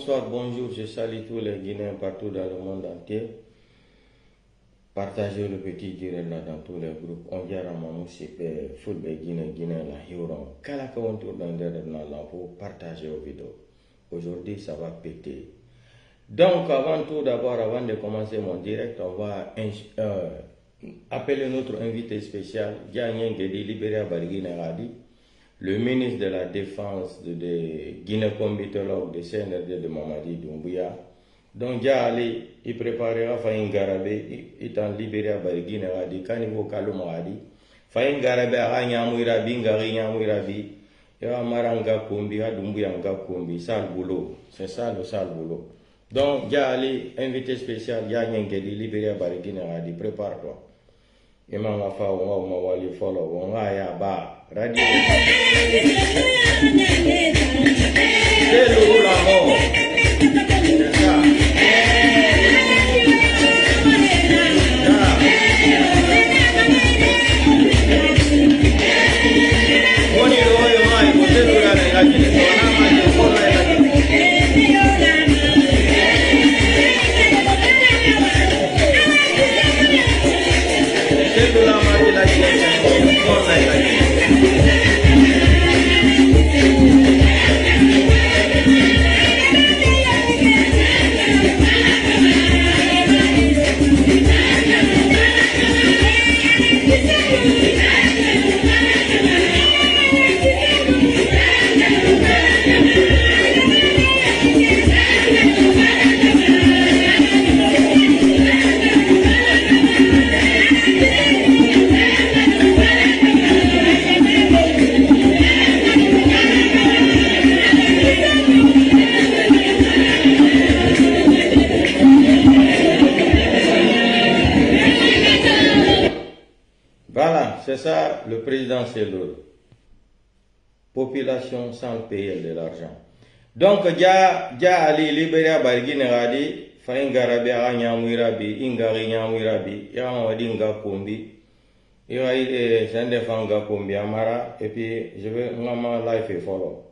bonsoir, bonjour, je salue tous les Guinéens partout dans le monde entier. Partagez le petit direct là dans tous les groupes. On dirait mamou c'est fulbe Guinée la hiron. Kala ka on tourne dans la pour partager aux vidéos. Aujourd'hui ça va péter. Donc avant tout d'abord, avant de commencer mon direct, on va appeler notre invité spécial, Diagne Ngedi Libéria Barguine Radi, le ministre de la Défense de Guinée-Combitologue de CNRD de Mamadi Doumbouya. Donc, il préparera Fayin Garabé, étant libéré à Barguine Radi, Kanivo Kalumadi. Fayin Garabé a Nyamurabi, Ngari Nyamurabi, Yawa Maranga Kumbi, Doumbouya Ngakumbi, sale boulot. C'est ça le sale boulot. Donc, invité spécial, Diagne Ngedi Libéria Barguine Radi, prépare-toi. Imam Fa Wali follow, Wangaya Ba, Radio. C'est le l'amour. C'est ça. C'est ça, le président, c'est l'autre. Population sans payer de l'argent. Donc, Ali Libéria Barguine Radi, Fayin Garabé a Nyamwirabi, Ingari Nyamwirabi, Yamawadi Ngakumbi, Sende Fanga Kumbi Amara, et puis je vais Ngama Life et follow.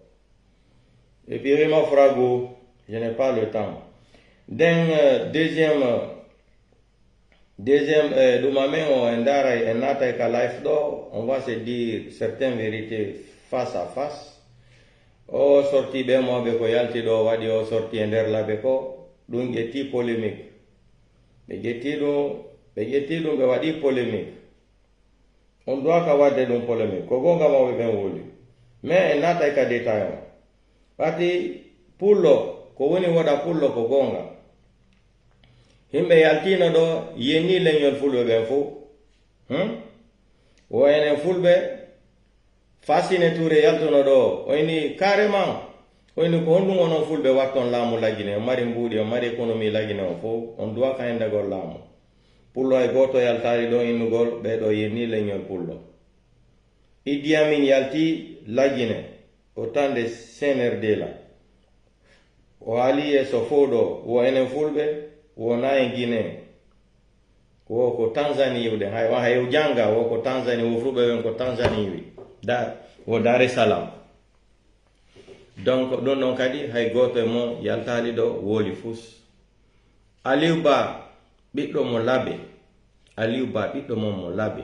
Et puis Rima Frago, je n'ai pas le temps. Deuxième, on va se dire certaines vérités face à face. O sorti be mo be ko yalti do wadi o sorti ender la be ko dum getti polémique. Be getti be wadi polémique. On doit kawade dum polémique. Ko gonga mo be ben woli. Mais nata ka détail. Pati pullo ko woni wada pullo ko gonga. Himbe yaltina do yeni leñol fulbe be fo o enen fulbe fasine touré yaltono do oyni carrément oyni ko hondu onon fulbe watton laamu lagine mari mbuudi mari économie lagine o fo on doit kayande gol laamu pullo ay goto yaltari do innugol be do yeni leñol pullo Idi Amin yalti lagine autant de CNRD la o ali e so fodo o enen fulbe wona en Guinée wo ko Tanzanie yude hay ujanga wo ko Tanzanie wo fube wen ko Tanzanie wi da wo Dar es Salaam donc don non kadi hay goto mo yaltali do woli fus Aliou Ba biddo mo labe Aliou Ba biddo mo labe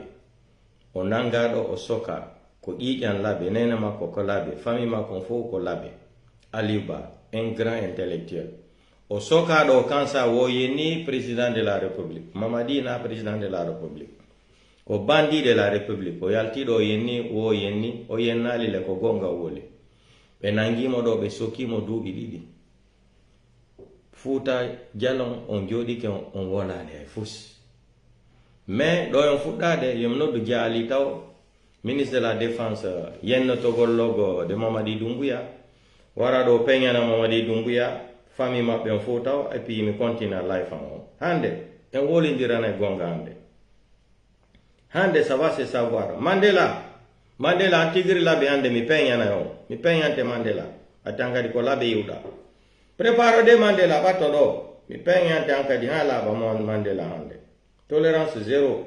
o nangado o soka ko ƴiƴan labe nene makko ko labe famille makko fo ko labe Aliou Ba un grand intellectuel o soka do kansa wo yeni président de la république Mamadi na président de la république o bandi de la république o yalti do yeni wo yeni o yennali le ko gonga wole be nangimo do be sokimo duubi didi Fuuta Jalon on jodi ke on wonani ay fus mais do on fuddade yem noddu jaali taw ministre de la défense yenno togol logo de Mamadi Doumbouya wara do peñana Mamadi Doumbouya famille mabbe en fotaw et puis mi continue life on hande en wolindirana gonga hande ça va se savoir Mandela antigri labe hande mi peñana yo mi peñante Mandela atangadi ko labe yuda preparo de Mandela batto do mi peñante ankadi hala ba Mandela hande tolérance zéro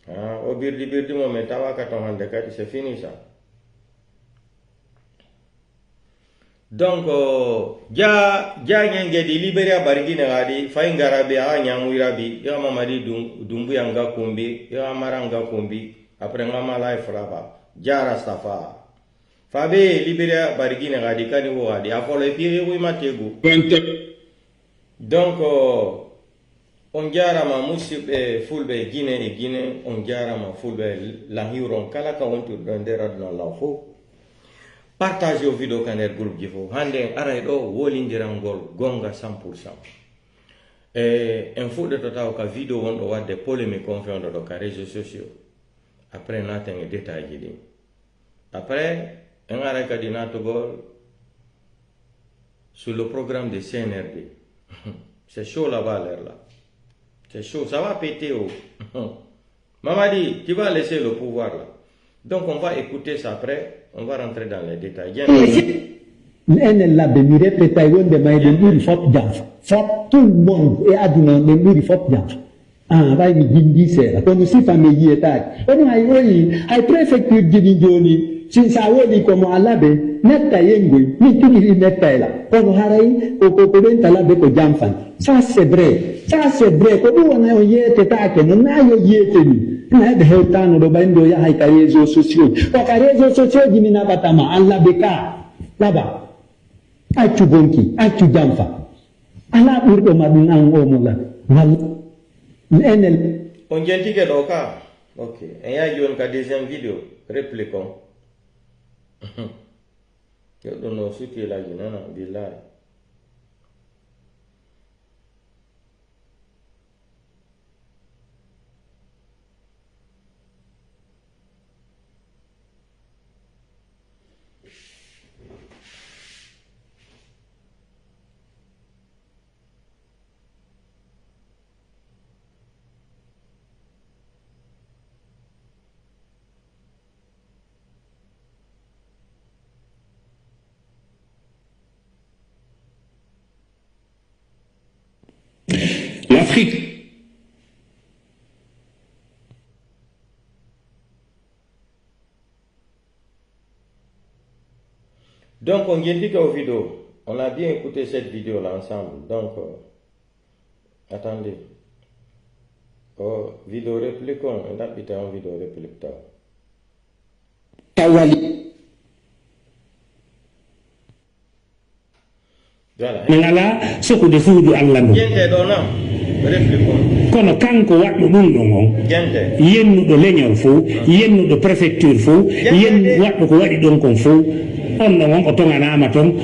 o birdi mo me tawa ka to hande kadi c'est fini ça. Donc, ja ngenge di Liberia barigi ne gadi fain garabe a nyamuirabi ya mamadi dumbu yanga kumbi ya maranga kumbi après ngama la fraba jara safa fabe Liberia barigi ne gadi kani wo gadi afolo pire wi mategu donc on jara ma musibe fulbe Guinée on jara ma fulbe la hiron kala ka wontu dondera dans l'info. Partagez au vidéo quand le groupe Gifo. Hande araido wolindirangol gonga 100%. Info de total ka vidéo wondo wadde polémique conférence do ka réseaux sociaux. Après naten détail jidi. Après un arrêt ka dinato gol sur le programme de CNRD. C'est chaud là-bas l'air là. C'est chaud, ça va péter oh. Mamadi, tu vas laisser le pouvoir là. Donc on va écouter ça après. On va rentrer dans les détails. Tout le monde est à ça c'est vrai. Ça c'est vrai. Na da hewtano do bando ya hay ka réseaux sociaux ko ka réseaux sociaux jimina batama alla beka laba accu bonki accu jamfa ala burdo madun an o mulla wal enel on jentike do ka ok en ya jon ka deuxième vidéo répliquons yo do no suti la jinana billahi. L'Afrique. Donc, on vient dire aux vidéos. On a bien écouté cette vidéo là ensemble. Donc, attendez. Vidéo réplique, on a été en vidéo réplique. Voilà. Ngala soko de fudu allando. Gente dona. Kono kanko waddo dum do ngon yennudo leñol fo yennudo préfecture fo yen waddo ko wadi don kon fo on no on o tonganama ton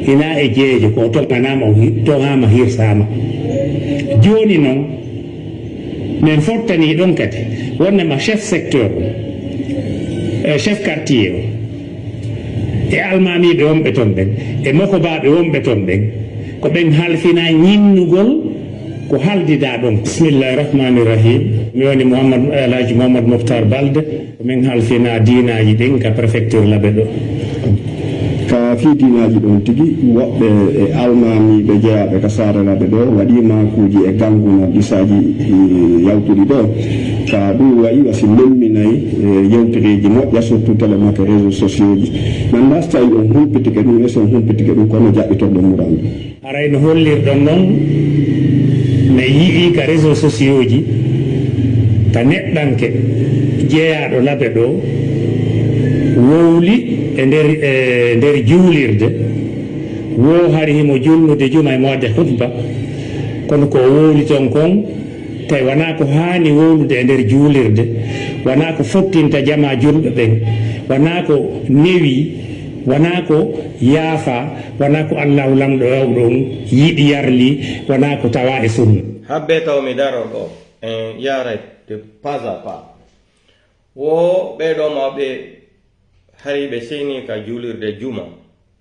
ina e jeeje ko tonganama o tongama hirsama joni non men fortani don kati wonne ma chef secteur chef quartier e almamiɓe wonɓe ton ɓen e mokobaɓe wonɓe ton ɓen ko ɓen halfina ñinnugol ko haldida ɗon. Bismillahi rahmani rahim. Mi woni Alhaji Mouhamadou Mokhtar Balde min halfina dinaji ɗin ka préfecture laɓe ɗo ka fi dinaji ɗon tigi woɓɓe e almamiɓe jeeyaɓe ka saranaɓe ɗo waɗi makuji e ganguno ɗisaji yawtuɗi ɗo ka ɗum wayi wasi lomminayi yewtereji moƴƴa surtout télémake réseaux sociaux ji man mba so tawi on humpitike ɗum son humpitike ɗum kono jaɓɓitoɗo muranɗo aray no hollirɗon noon ne yii ka réseaux sociaux ji ka neɗɗanke jeeyaɗo laɓe ɗo wowli e nder juulirde wo hari himo julnude juma e mo wadde hutba kono ko wowli ton kon tawi wona ko haani wowlude e nder juulirde wona ko fottinta jama julɓe ɓen wona ko newi wona ko yaafa wona ko allahu lamɗo wawɗon yiɗi yarli wona ko tawa e sunna habbe tawmi daro ɗo en yaray de pas à pas wo ɓeɗo mawɓe hari ɓe seni ka julirde juma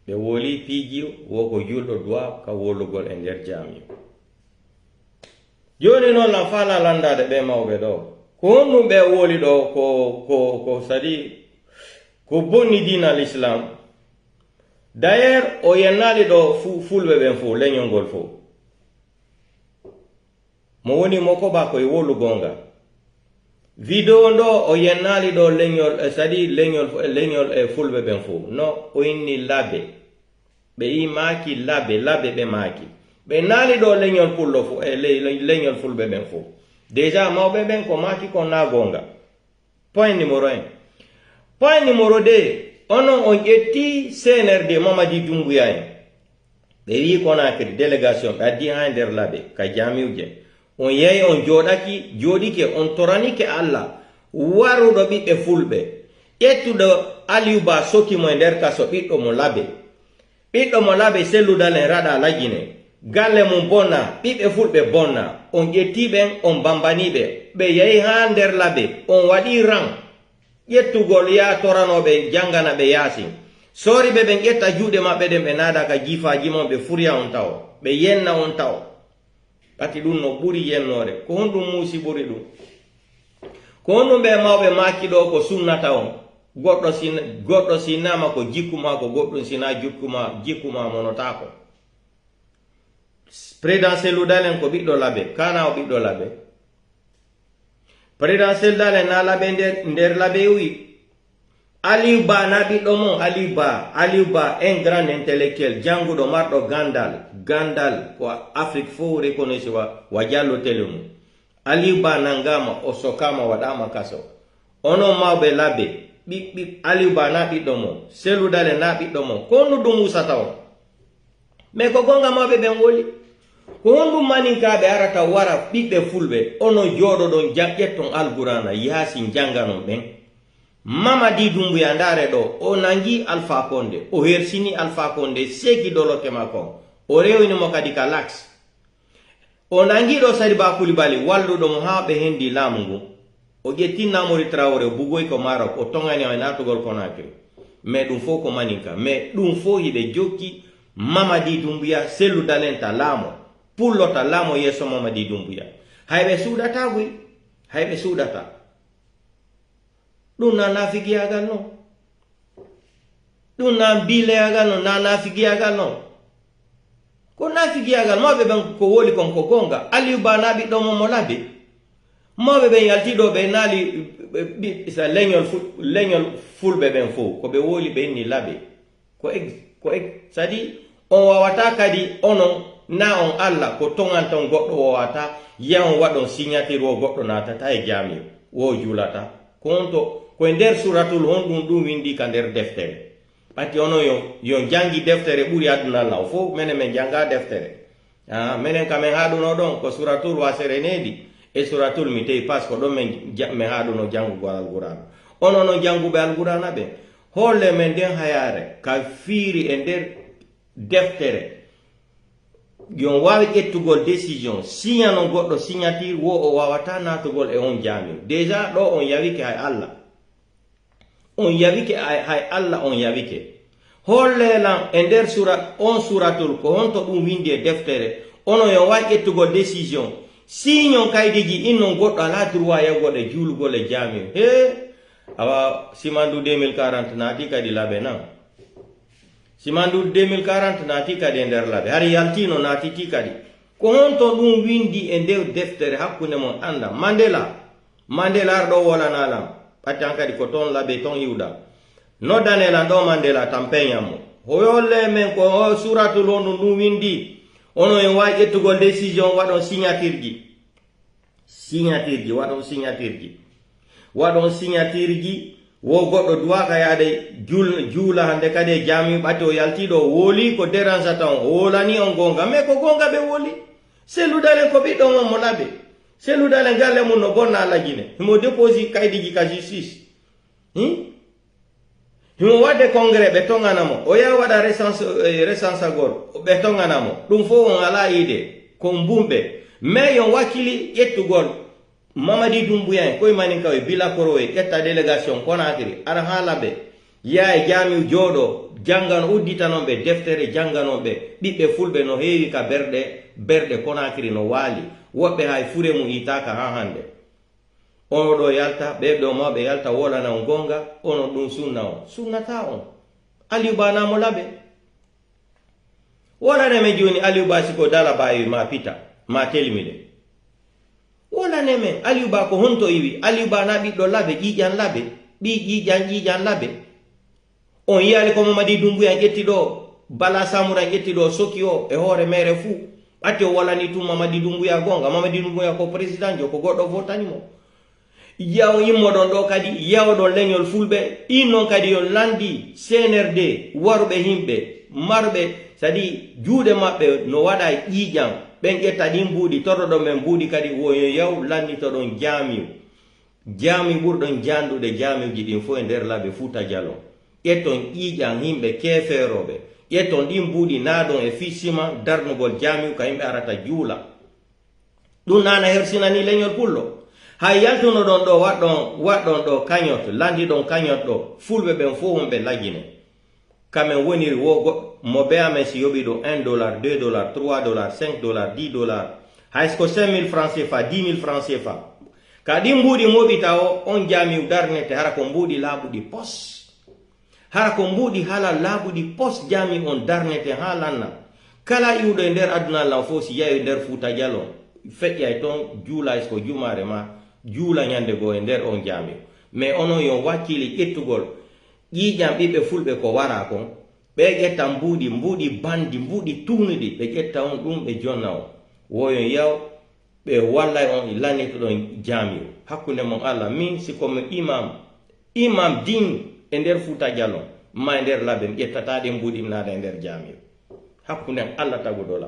ɓe woli piiji wo ko julɗo duwa ka wolugol e nder jami joni noon na fala landade ɓe mawɓe ɗo ko honɗum ɓe woli ɗo ko sadi ko bonni dina l'islam d'ailleurs o yennali ɗo fulɓe ɓen fo leñol ngol fo mo woni mokoba koye wolugonga vidéo ndo o yennali ɗo leñol c'est-à-dire leñol e fulɓe ɓen fo no o inni laɓe ɓe yi maaki labe ɓe maaki ɓe naali ɗo leñol pullo fu leñol fulɓe ɓen fo déjà mawɓe ɓen ko maaki ko na gonga. Point numéro 1. Point numéro 2, onon on ƴetti CNRD Mamadi Doumbouya en ɓe wi Conakry délégation ɓe addi ha nder laɓe ka jamiuje on yehi on jooɗike on toranike Allah waruɗo ɓiɓɓe fulɓe ƴettuɗo Aliou Ba sokkimo e nder kaso ɓiɗɗo mo laɓe selludal en raɗa lajine galle mum bonna ɓiɓɓe fulɓe bonna on ƴettiɓen on bambaniɓe ɓe yehi ha nder laɓe on waɗi ran ƴettugol ya toranoɓe jangana ɓe yaasin soriɓe ɓen ƴetta juuɗe maɓɓe ɗen ɓe naada ka jiifaji mon ɓe furya on taw ɓe yenna on taw ɓati ɗum no ɓuri yennore ko honɗum muusi ɓuri ɗum ko honɗum ɓe mawɓe makiɗo ko sunnata on goɗɗo sinama ko jikkuma ko goɗɗum sina jikkuma monotako président selludalen ko ɓiɗɗo laɓe kana o ɓiɗɗo laɓe président selludalen na laɓe nder laɓe wi Aliou Ba na ɓiɗɗo mon Aliou Ba un grand intellectuel janguɗo marɗo gandal ko Afrique fo reconnaissé wa jallo tele mum Aliou Ba nangama o sokama waɗama kaso onon mawɓe laɓe Aliou Ba na ɓiɗɗo mon selludale na ɓiɗɗo mon ko honɗum ɗum usata on mais ko gonga mawɓe ɓen woli ko honɗum maninkaɓe arata wara ɓiɓɓe fulɓe ono jooɗo ɗon ƴetton alqurana yaasin janganon ɓen Mamadi Doumbouya ndare ɗo o nangi Alpha Condé o hersini Alpha Condé seki doloke makko o rewinimo kadi ka lax o nangi ɗo Sadiba Coulibaly walluɗo mo ha ɓe hendi laamu ngu o ƴetti Namori Traoré bugoy ko Maroc o tongani o natugol Conakry mais ɗum fo ko maninka mais ɗum fo hiɓe jokki Mamadi Doumbouya selludalenta laamo pullota laamo yeeso Mamadi Doumbouya hayɓe suuɗata guy hayɓe suuɗata ɗum na nafigiyagal non ɗum na bileyagal non na nafigiyagal non ko nafigiyagal mawɓe ɓen ko woli kon ko gonga Aliou Ba na ɓiɗɗo mo mo laɓe mawɓe ɓen yaltiɗo ɓe naali sa leñol fulɓe ɓen fo ko ɓe woli ɓe inni laɓe sadi on wawata kadi onon na on Allah ko tonganton goɗɗo wowata yawon waɗon signature o goɗɗo natata e jami wo julata ko honto koye nder suratul honɗum ɗum windi ka nder deftere ɓatti ono yo jangi deftere ɓuri aduna law fof minen min janga deftere minen kamin haɗuno ɗon ko suratul waserenedi e suratul mi tewi pas ko ɗon min haɗuno jangugol alqurana ono no janguɓe alqurana ɓe holle men nden hayare ka fiiri e nder deftere yon wawi ƴettugol décision signano goɗɗo signature wo o wawata natugol e on jami déjà ɗo on yawike hay Allah on yawike hollelan e nder suratul ko honto ɗum windi e deftere ono yon wawi ƴettugol décision signon kaydiji innon goɗɗo ala droit yawgol e julugol e jami awa simandu 2040 naati kadi laɓe nan simandu 2040 naati kadi e nder laɓe har yaltino naatiti kadi ko honto ɗum windi e nder deftere hakkunde mon anda Mandela ar ɗo wolanalam ɓatti an kadi ko toon laɓe toon yiwɗa noddanelan ɗo Mandela tan peñammo hoyolle men ko o suratul honɗum ɗum windi ono en wawi ƴettugol décision waɗon signature ji wo goɗɗo duwaka yaade juula hande kadi e jami ɓatti o yaltiɗo wooli ko dérange tan o wolani on gonga mais ko gonga ɓe wooli selludalen ko ɓiɗɗo mon mo laɓe selludalen galle mum no bonna lajine himo déposi kaydiji ka justice himo wadde congrès ɓe tonganamo o yaha waɗa recensagol ɓe tonganamo ɗum fof on ala yiide ko mbumɓe mais yon wakkili ƴettugol Mamadi Doumbouya en koye manin kawe Bilakoro e ƴetta délégation Conakry ara ha laɓe yaha jami jooɗo jangano udditanon ɓe deftere janganon ɓe ɓiɓɓe fulɓe no heewi ka berɗe Conakry no waali woɓɓe hay fure mum itaka ha hande ono ɗo yalta ɓeɗo mawɓe yalta wolana on gonga ono ɗum sunna on sunnata on Aliou Ba namo laɓe wolaneme joni Aliou Ba siko dala bawi ma pita ma telmide wolaneme Aliou Ba ko honto iwi Aliou Ba na ɓiɗɗo laɓe ƴiƴan laɓe ɓi ƴiƴan laɓe on yiyali ko Mamadi Doumbouya ƴetti ɗo bala samura ƴetti ɗo soki o e hoore mere fuu atti o walani tum Mamadi Doumbouya gonga. Mamadi Doumbouya ko président jo ko goɗɗo votanimo. Yaw immoɗon ɗo kadi yawɗon leñol fulɓe in noon kadi yo landi CNRD waruɓe himɓe marɓe sadi juuɗe maɓɓe no waɗa ƴiiƴam ɓen ƴetta ɗin mbuuɗi torɗoɗon ɓen mbuuɗi kadi woyo yaw lannitoɗon jaamiw jaami ɓurɗon janduɗe jaamiwji ɗin fof e nder laaɓe Fuuta Jalon. ƴetton ƴiiƴam himɓe keeferoɓe ƴetton ɗin mbuuɗi naaɗon e fisima darnugol jaamiw ka yimɓe arata juula. ɗum nana hersinani leñol pullo. hay yaltuno ɗon ɗo waɗɗon ɗo kañot landi ɗon kañot ɗo fulɓe ɓen fof wonɓe lagine kamen woniri wo mo be amen si yoɓi ɗo $1 $2 $3 $5 $10 haysko 5000 francs CFA 10 000 francs CFA ka ɗin mbuuɗi moɓita o on jaamiw darnete hara ko mbuuɗi laaɓuɗi pos hara ko mbuuɗi hala laaɓuɗi pos jaami on darnete ha lanna kala iwɗo e nder aduna lan fof si yahi nder Fuuta Jalon feƴƴay toon juula ko jumare ma juula ñande go e nder on jaamiw. mais onon yon wakkili ƴettugol ƴiiƴam ɓiɓɓe fulɓe ko wara kon ɓe ƴetta mbuuɗi bandi mbuuɗi tuunuɗi ɓe ƴetta on ɗum ɓe jonna on woyon yaw ɓe wallay on lannitoɗon jaamiw hakkunde mon Allah min sikomi imam din e nder Fuuta Jalon ma e nder laaɓe mi ƴettataɗe mbuuɗi mi naada e nder jaamiw hakkunde Allah tagudola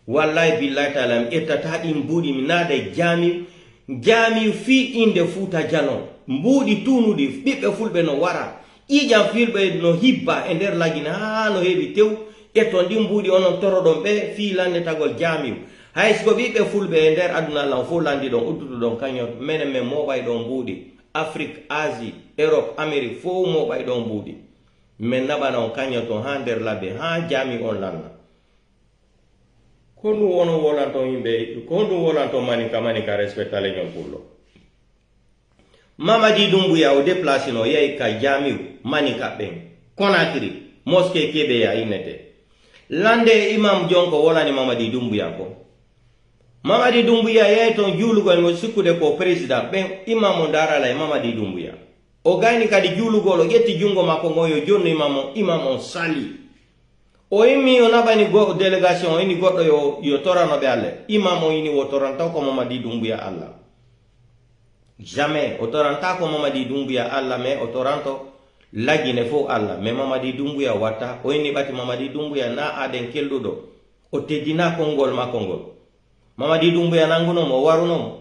wallahi billahi taala mi ƴettata ɗin mbuuɗi mi naada e jaamiw fii inde Fuuta Jalon mbuuɗi tuunuɗi ɓiɓɓe fulɓe no wara ƴiiƴam filɓe no hibba e nder lagine ha no heewi tew ƴetton ɗin mbuuɗi onon toroɗon ɓe fii lannetagol jaamiw hay siko ɓiɓɓe fulɓe e nder aduna lan fof landi ɗon uddutuɗon kañot minen min moɓay ɗon mbuuɗi Afrique Asie Europe Amérique fof moɓay ɗon mbuuɗi min naɓana on kañoton ha nder labbe ha jaamiw on lanna ko ɗum wono wolanton yimɓe ko ɗum wolanton manika respecta leñol pullo. Mamadi Doumbouya o déplacé no yahi ka jaamiw manika ɓen Conakry mosquée Kebeya innete lande imam jonko wolani Mamadi Doumbouya ko Mamadi Doumbouya yahi ton juulugol mo sikkude ko président ɓen imam o darala e Mamadi Doumbouya o gayni kadi juulugol o ƴetti jungo makko ngoyo jonno imam on sali o immi o naɓani délégation o ini goɗɗo yo toranoɓe Allah imam o ini wo toranta ko Mamadi Doumbouya Allah jamais o toranta ko Mamadi Doumbouya Allah mais o toranto lagine fof Allah mais Mamadi Doumbouya watta o inni ɓati Mamadi Doumbouya na aɗen kelluɗo o teddina konngol makko ngol Mamadi Doumbouya nangunomo o warunomo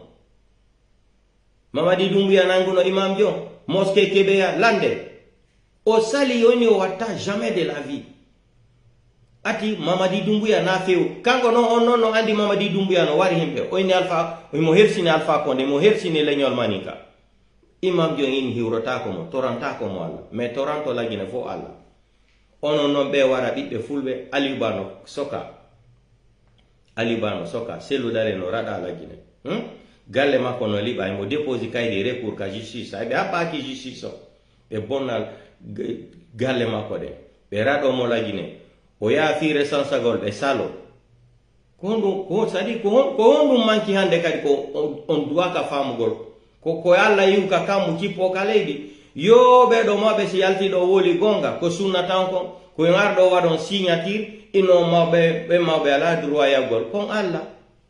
Mamadi Doumbouya nanguno imam jon mosquée Kebeya lande o sali o inni o watta jamais de la vie ati Mamadi Doumbouya na few kanko non on noon no andi Mamadi Doumbouya no wari himɓe o inni mo hersini Alpha Condé mo hersini leñol manika imam jon in hiwrotako mo torantako mo Allah mais toranto lagine fof Allah onon noon ɓe wara ɓiɓɓe fulɓe Aliou Bano Soka selludare no raɗa lagine galle makko no liɓa emo déposi kaydi recours ka justice ay ɓe haɓɓaki justice o ɓe bonnal galle makko ɗe ɓe raɗomo lagine o yaafire sansagol ɓe salo ko honɗum manki hande kadi ko on duwaka famugol ko Allah yiwka kammu cippo ka leydi yo ɓeɗo maɓe si yaltiɗo woli gonga ko sunna tan kon koye arɗo waɗon signature ino ɓe mawɓe ala droit yaggol kon Allah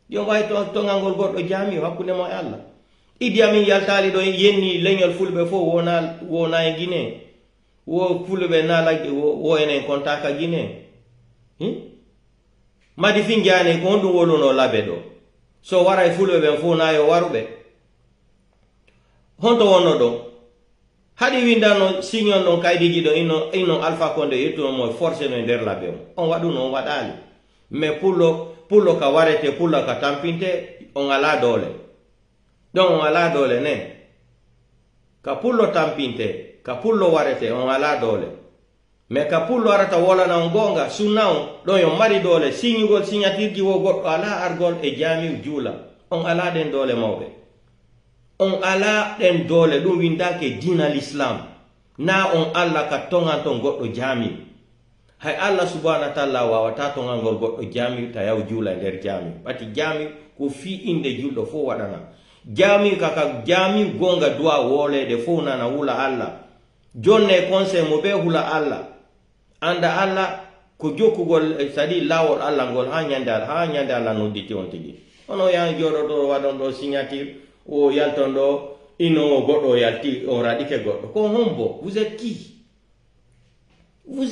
yo way tongalngol goɗɗo jaamiw hakkunde mo e Allah Idi Amin yaltali ɗo yenni leñol fulɓe fof wona e Guinée wo fulɓe nalagge wo enen kontaka Guinée madi fin jani ko honɗum woluno labe ɗo so wara e fulɓe ɓen fof nayo waruɓe honto wonno ɗon haɗi windano signon ɗon kaydiji ɗo ino Alpha Condé yettunomo forcé no e nder labe on waɗuno on waɗali mais pullo ka warete pullo ka tampinte on ala doole ɗon on ala doole ne ka pullo tampinte ka pullo warete on ala doole mais ka pullo arata wolana on gonga sunna on ɗon yo mari doole signugol signature ji wo goɗɗo ala argol e jaamiw juula on ala ɗen doole mawɓe on ala ɗen doole ɗum windake dina l'islam na on Allah ka tonganton goɗɗo jaamiw hay Allah subhanahu wa ta'ala wawata tongangol goɗɗo jaamiw ta yaw juula nder jaamiw ɓati jaamiw ko fi inde julɗo fof waɗana jaamiw kaka jaamiw gonga duwa wolede fof nana hula Allah jonne conseil mo ɓe hula Allah anda alla ko jokkugol sadi lawol alla ngol ha nyande alla nodditi on tigi ono yan jodo do wadon do signature o yalton do ino goddo yalti on radike goddo ko hombo vous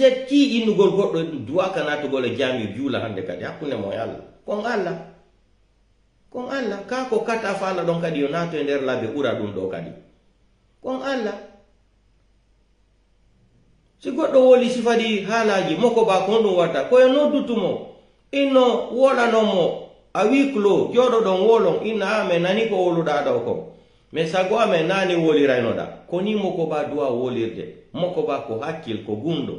êtes qui innugol goddo duwa kanatu gol jami jula hande kadi hakkunde mo yalla kon alla ka ko kata fala don kadi yonato e nder labe ura dum do kadi kon alla si goddo woli sifadi halaji moko ba ko dum wata ko no dutumo inno wola no mo a wiklo jodo don wolon ina ame nani ko woluda do ko me sago ame nani woli raynoda koni moko ba duwa wolirde moko ba ko hakkil ko gundo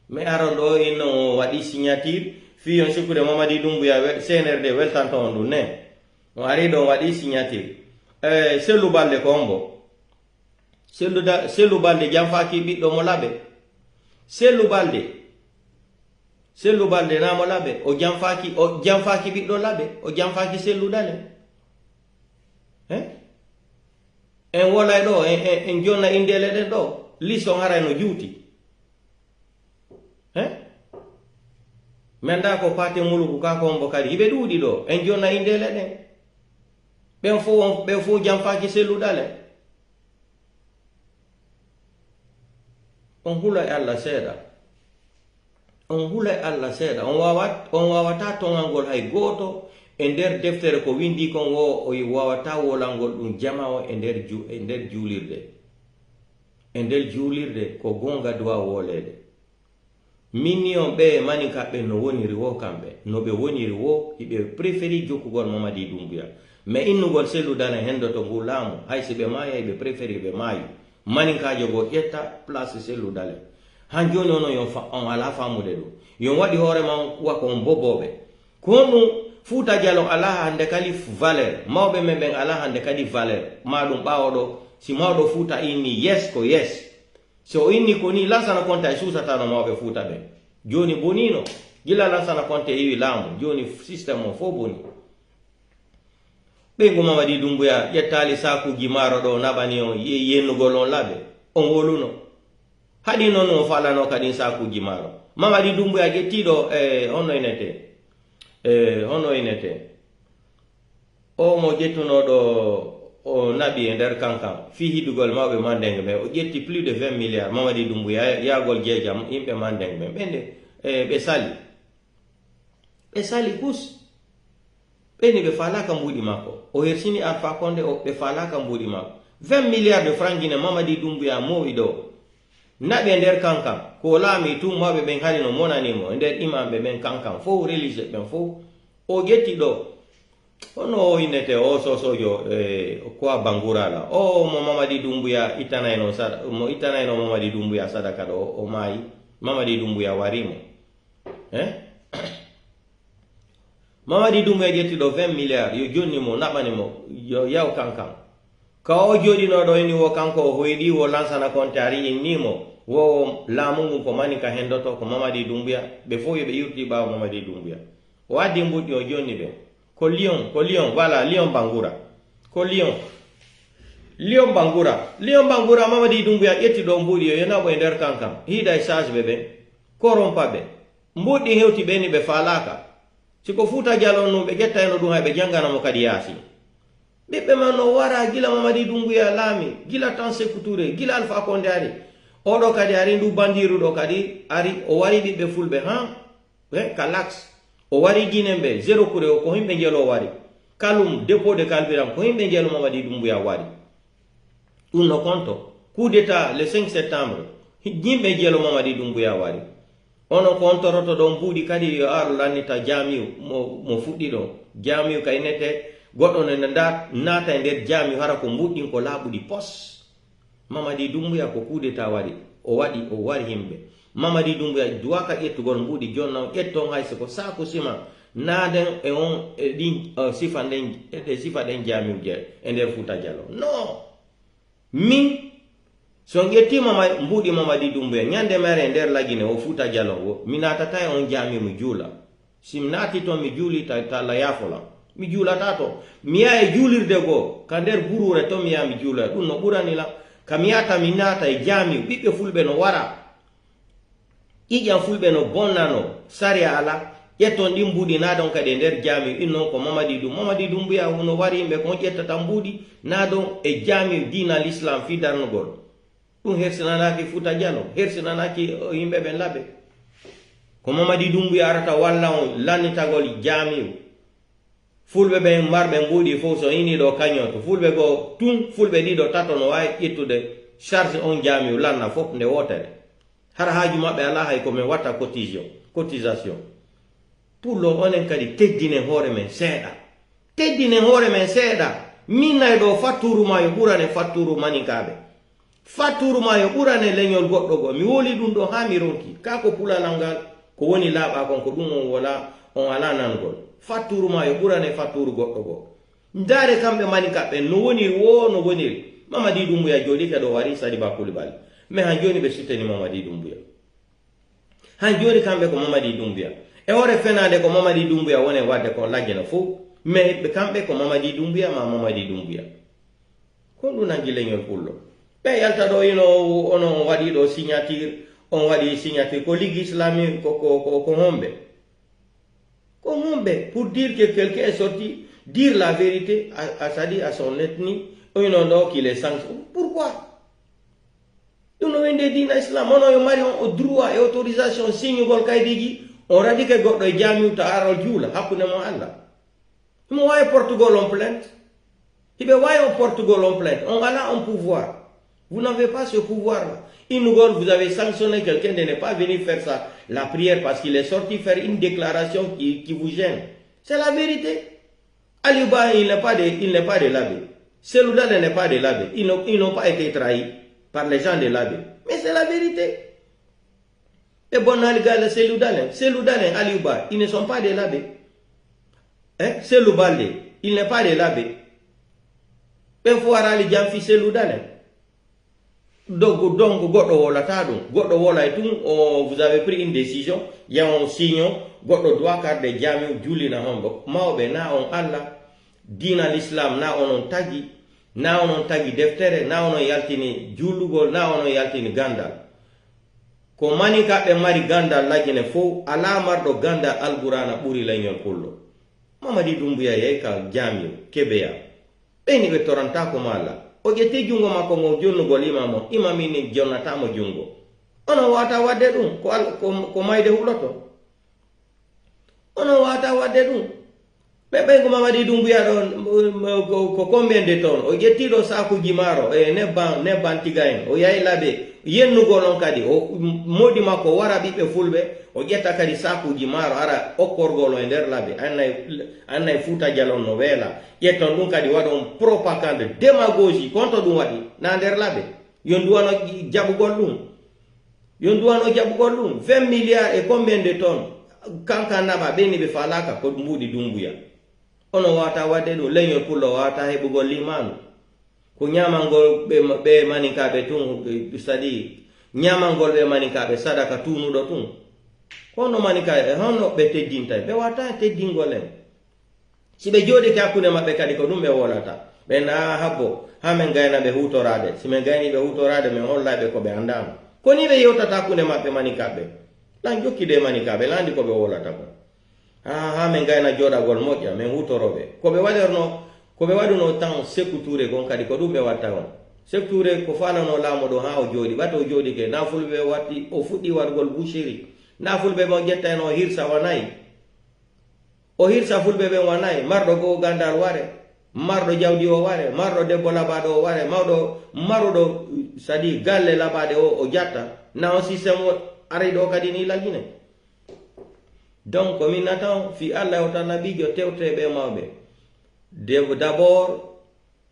me arondo inno wadi signature fi on sikude Mamadi Doumbouya CNRD weltanto on dun ne on ari do wadi signature selu balde kombo selu balde jamfaki biddo mo labe selu balde na mo labe o jamfaki biddo labe o jamfaki selu dale en wala do en jonna indele den do liso ngara no juuti menda ko pate muluku ka ko mbo kadi ibe duudi do en jonna indele den ben fo jamfaki selu dale on hula alla seeda on wawata tongangol hay goto e nder deftere ko windi kon o wawata wolangol dum jamao e nder juulirde ko gonga duwa wolede minnion be mani kabbe no woniri wo kambe no be woniri wo ibe preferi jokkugol Mamadi Doumbouya mais innugol selu dala hendo to ngulamu hay sibe maya ibe preferi be mayu mani ka jogo etta place selu dale han joni ono yon on ala famude do yon wadi hore man wa ko bobobe kono Fuuta Jallow ala hande kali valeur mawbe men ben ala hande kali valeur madum bawodo si mawdo Fuuta inni yes ko yes so inni ko ni lansana konta susa tano mawbe Fuuta be joni bonino gila lansana konta yiwi lamu joni system o fo boni be ngo Mamadi Doumbouya yettali saku gimaro do nabani on yennugol on labe on woluno hadi non o falano kadi saku gimaro Mamadi Doumbouya gettido hono inete o mo jettuno do o nabi e nder kankan fi hidugol mawbe mandeng me o jetti plus de 20 milliards Mamadi Doumbouya yagol jejam imbe mandeng me bende be sali kus beni be falaka mbudi mako o hersini Alpha Condé o be falaka mbudi mako 20 milliards de francs gine Mamadi Doumbouya mowido nabe nder kankan ko laami tum mawbe ben halino monanimo nder imambe ben kankan fo religieux ben fo o getti do ono inete o sosojo ko bangurala o mo Mamadi Doumbouya itanayno Mamadi Doumbouya sadaka do o mai Mamadi Doumbouya warimo Mamadi Doumbouya getti do 20 milliards yo jonni mo nabani mo yo yaw kankan ka o jodino do ni wo kanko o hoydi wo lansana kontari innimo wo lamungu ko mani ka hendoto ko Mamadi Doumbouya be fo yobe yurti ba Mamadi Doumbouya wadi mbudi o jonni be ko lion voilà lion bangura ko lion bangura Mamadi Doumbouya yetti do mbudi yo nabo e nder kankam hida charge bebe korompa be mbudi hewti be ni be falaka siko Fuuta Jallow no be getta eno dum habe jangana mo kadi yasi bibbe man no wara gila Mamadi Doumbouya lami gila tan sekuture gila Alpha Condé ari odo kadi ari ndu bandiru do kadi ari o wari bibbe fulbe kalax o wari ginembe zero kure ko himbe ngelo wari kalum dépôt de carburant ko himbe ngelo Mamadi Doumbouya wari unno konto coup d'état le 5 septembre himbe ngelo Mamadi Doumbouya wari ono konto roto do mbudi kadi yo aro lanita jamiu mo fuddi do jamiu kay nete goddo ne nata e nder jamiu hara ko mbuddi ko labudi pos Mamadi Doumbouya ko coup d'état wari o wari himbe Mamadi Doumbouya duwaka ettugol mbudi jonna etton hayse ko sako sima naden e on din sifa den jamiu je e nder Fuuta Jallow no min so ngettima mbudi Mamadi Doumbouya nyande mere nder lagine o Fuuta Jallow mi natata e on jamiu mi juula sim nati to mi juuli ta la yafola mi juulata to mi ya e juulirde go ka nder burure to mi ya mi juula dum no burani la kamiyata mi nata e jamiu bibbe fulbe no wara iƴan fulɓe no bonnano saria ala ƴetton ɗin mbuuɗi naɗon kadi nder jami innon ko mamadi dumbuya hono wari yimɓe kon ƴettata mbuuɗi naɗon e jami dina l'islam fi darnugol ɗum hersinanaki Fouta Diallo hersinanaki yimɓe ɓen laɓe ko mamadi dumbuya arata walla on lannitagol jamiu fulɓe ɓen marɓe mbuuɗi fof so ini ɗo kañoto fulɓe go tun fulɓe ɗiɗo tato no wawi ƴettude charge on jamiu lanna fof nde wotere hara haaju maɓɓe ala hay komin watta cotisation pour lo onen kadi teddinen hoore men seeɗa teddinen hoore men seeɗa min nayi ɗo fatturu ma yo ɓurane fatturu manikaɓe fatturu ma yo ɓurane leñol goɗɗo go mi woli ɗum ɗo ha mi ronki ka ko pulalal ngal ko woni laaɓa kon ko ɗum on ala nangol fatturu ma yo ɓurane fatturu goɗɗo go ndaare kamɓe manikaɓe no woniri wo no woniri Mamadi Doumbouya jooɗi keɗo wari Sadiba Coulibaly mais han joni ɓe suttani Mamadi Doumbouya han joni kamɓe ko Mamadi Doumbouya e hoore fenade ko Mamadi Doumbouya woni wadde ko lajjana fof mais ɓe kamɓe ko Mamadi Doumbouya ma Mamadi Doumbouya kon ɗum nangi leñol pullo ɓe yalta ɗo ino onon waɗi ɗo signature on waɗi signature ko ligue islamique ko homɓe pour dire que quelqu'un est sorti dire la vérité à son ethnie ino ɗo qu'il est sanctionné pourquoi ɗum no wende dina islam ono yo mari on droit et autorisation signugol kaydiji on radike goɗɗo e jamiu to arol juula hakkunde mo Allah himo wawi Portugal on plainte hiɓe wawi on Portugal on plainte on ala un pouvoir vous n'avez pas ce pouvoir là Inugol, vous avez sanctionné quelqu'un de ne pas venir faire ça, la prière parce qu'il est sorti faire une déclaration qui vous gêne. C'est la vérité. Aliouba, il n'est pas de l'abbé. Seloudane n'est pas de l'abbé. Ils n'ont pas été trahis par les gens de l'abbé. Mais c'est la vérité. Et bon, Seloudane, Aliouba, ils ne sont pas de l'abbé. Hein? Seloubale, il n'est pas de l'abbé. Il faut aller Jamfi Seloudane. Donc, vous avez pris une décision, il y a un signe, vous doit garder Jamiu Juli na hombo, maobe na on Allah, dina l'islam na on tagi deftere, na on yaltini julugol, na on yaltini gandal. Ko manika be mari gandal lagine fo, ala mardo gandal alburana buri lañol kullo. Mamadi Doumbouya yeka Jamiu, kebeya. Beni be toranta ko mala. Ogete jungo mako mo jonnugol imamo imamini jonnatamo jungo ono wata wadde ɗum ko mayde huloto ono wata wadde ɗum ɓe ko Mamadi Doumbouya ɗon ko combien de tonnes o ƴettiɗo sakuji maaro e nebban tiga en o yahi laaɓe yennugol on kadi o modi makko wara ɓiɓɓe fulɓe o ƴetta kadi sakuji maaro ara okkorgol o e nder laaɓe annay Fouta Diallo no weela ƴetton ɗum kadi waɗon propagande démagogie konto ɗum waɗi na nder laaɓe yo duwano jaɓugol ɗum 20 milliards et combien de tonnes kanka naɓa ɓeni ɓe falaka ko mbuɗi Doumbouya ono wata wadde ɗum leñol pullo wata heɓugol limanu ko ñamangol ɓe manikaɓe tun c'est-à-dire ñamangol ɓe manikaɓe sadaka tunuɗo tun kono manikaɓe honno ɓe teddinta ɓe wata teddingol en si ɓe jooɗi ke hakkunde maɓɓe kadi ko ɗum ɓe wolata ɓe na habbo ha min gayna ɓe hutorade si min gayni ɓe hutorade min hollaɓe ko ɓe andama koni ɓe yewtata hakkunde maɓɓe manikaɓe lan jokkide manikaɓe landi ko ɓe wolata ko ha min gayna joɗagol moƴƴa min hutoroɓe ko ɓe waɗuno tan Sékou Touré gon kadi ko ɗum ɓe watta on Sékou Touré ko falano laamu ɗo ha o jooɗi ɓata o jooɗi ke na fulɓe watti o fuɗɗi wargol boucherie na fulɓe ɓe ƴetta en o hirsa wanayi o hirsa fulɓe ɓen wanayi marɗo go gandal ware marɗo jawdi o ware marɗo debbo laɓaɗo o ware mawɗo maruɗo c'est-à-dire galle laɓaɗe o jatta na on systéme o ari ɗo kadi ni lagine donc min natan fi Allah o tan nabijo tewteɓe mawɓe d'abord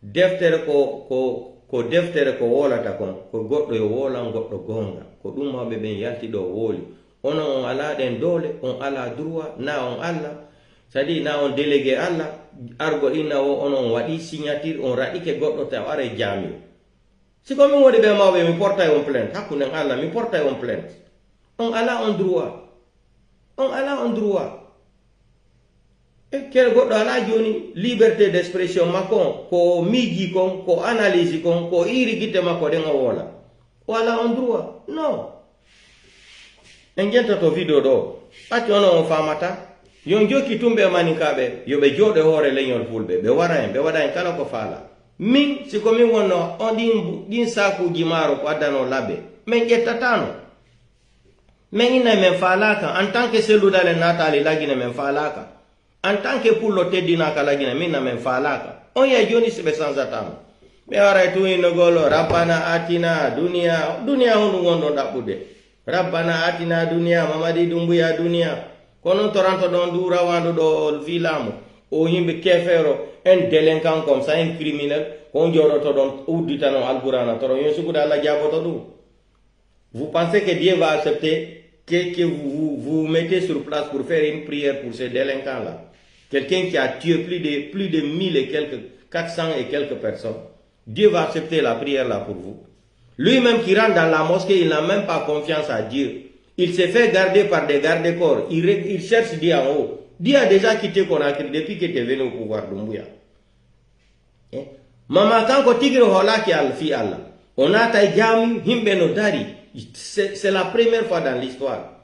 deftere ko deftere ko wolata kon ko goɗɗo yo wolan goɗɗo gonga ko ɗum mawɓe ɓen yalti ɗo wooli onon on ala ɗen doole on ala droit na on Allah c'est-à-dire na on délégué Allah argol inna o onon waɗi signature on raɗike goɗɗo taw are Jamiu siko min woɗi ɓe mawɓe mi portay on plainte hakkunden Allah mi portay on plainte on ala on droit e kere goɗɗo ala joni liberté d'expression makko ko miiji kon ko analyse kon ko iri guitte makko ɗen o wola o ala on droit non engenta to video do ati ono on famata yon joki tumbe maninkabe yo be jode hore leñol fulbe be wara en be wada en kala ko fala min si ko min wonno on din saku jimaro ko adano labe men jettatano men ina men falaka en tant que seludale natali lagine men falaka en tant que pullo teddina kala lagine min na men falaka on ya joni sibe sanzatamo be wara tu ino golo rabbana atina dunia honu wondo dabbude rabbana atina dunia mamadi dumbuya dunia kono toranto don dura wando do vilamu o himbe kefero en délinquant comme ça un criminel on joroto don uditano alqurana toro yon sukuda alla jaboto dum. Vous pensez que Dieu va accepter que vous mettez sur place pour faire une prière pour ces délinquants là, quelqu'un qui a tué plus de 1000 et quelques 400 et quelques personnes? Dieu va accepter la prière là pour vous? Lui-même qui rentre dans la mosquée, il n'a même pas confiance à Dieu. Il se fait garder par des gardes-corps. Il cherche Dieu en haut. Dieu a déjà quitté Conakry depuis que tu es venu au pouvoir d'Umbuya. Maman, quand tu tigre hola qui a le fi Allah, on a taille jami himbe no dari. C'est la première fois dans l'histoire.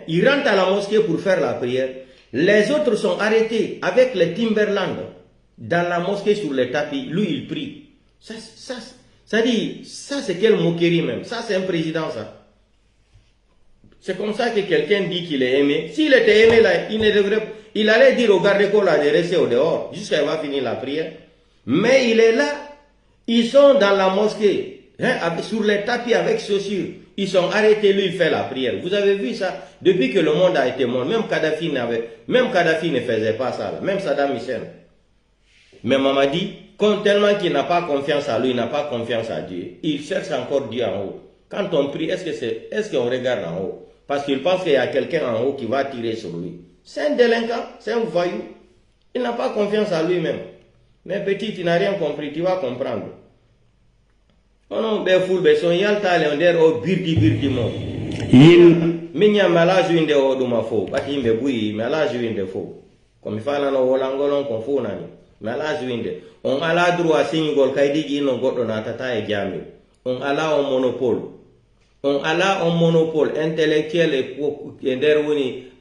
Il rentre à la mosquée pour faire la prière. Les autres sont arrêtés avec les Timberland dans la mosquée sur les tapis. Lui, il prie. Ça dit, ça c'est quelle moquerie même. Ça c'est un président ça. C'est comme ça que quelqu'un dit qu'il est aimé. S'il était aimé là, il allait dire au garde-corps là de rester au dehors jusqu'à ce qu'il va finir la prière. Mais il est là. Ils sont dans la mosquée, sur les tapis avec chaussures. Ils sont arrêtés, lui il fait la prière. Vous avez vu ça? Depuis que le monde a été mort, même Kadhafi ne faisait pas ça là. Même Saddam Hussein. Mais Mamadi, tellement qu'il n'a pas confiance à lui, il n'a pas confiance à Dieu, il cherche encore Dieu en haut. Quand on prie, est-ce qu'on regarde en haut? Parce qu'il pense qu'il y a quelqu'un en haut qui va tirer sur lui. C'est un délinquant, c'est un voyou. Il n'a pas confiance à lui-même. Mais petit, tu n'as rien compris, tu vas comprendre. Oh non, ben fou, ben son yalta le onder o birdi mo. Minya malaju inde o duma fo, bati imbe bui malaju inde fo. Comme il fala no wolangolon kon fo nani. Malaju inde. On ala droit singol kaydigi no goddo na tata e jami. On ala un monopole. On ala un monopole intellectuel et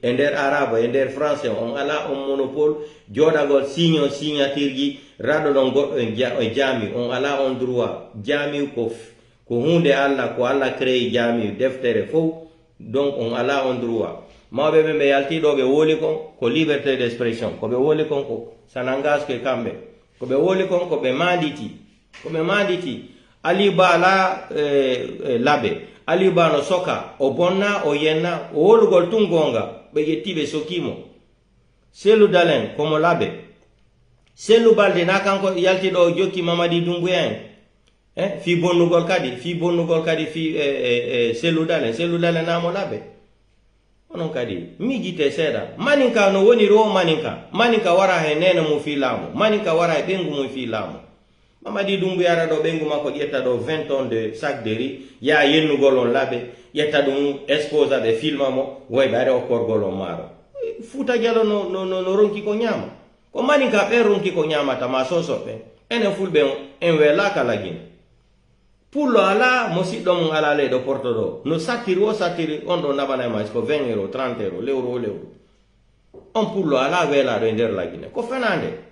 ender arabe, ender français. On ala un monopole jodagol signature rado don goddo e jami. On ala un droit jami ko hunde Allah ko Allah crée jami deftere fo. Donc on ala un droit. Mawbe be yalti do be woli kon ko liberté d'expression ko be woli kon ko sanangas ke kambe ko be woli kon ko be manditi ali bala labe ali bano soka o bonna o yenna o wolugol tungonga be yettibe sokimo selu dalen komo labe selu balde na kanko yalti do jokki Mamadi Doumbouya fi bonnugol kadi fi selu dalen na mo labe onon kadi mi jite seeda maninka no woni ro maninka wara he nena mo fi laamu maninka wara he bengu mo fi laamu Mamadi Doumbouya ra do bengu mako yetta do 20 tonnes de sac de riz ya yennugol on labe yetta dum exposa be filmamo way bare o korgol on maro futa jalo no ronki ko nyama ko maninka be ronki ko nyama ta ma soso be ene fulbe en wela kala gine pullo ala mosiddo mun ala le do porto do no satiri on do nabana ma ko 20 euro 30 euro l'euro on pullo ala wela do nder la gine ko fenande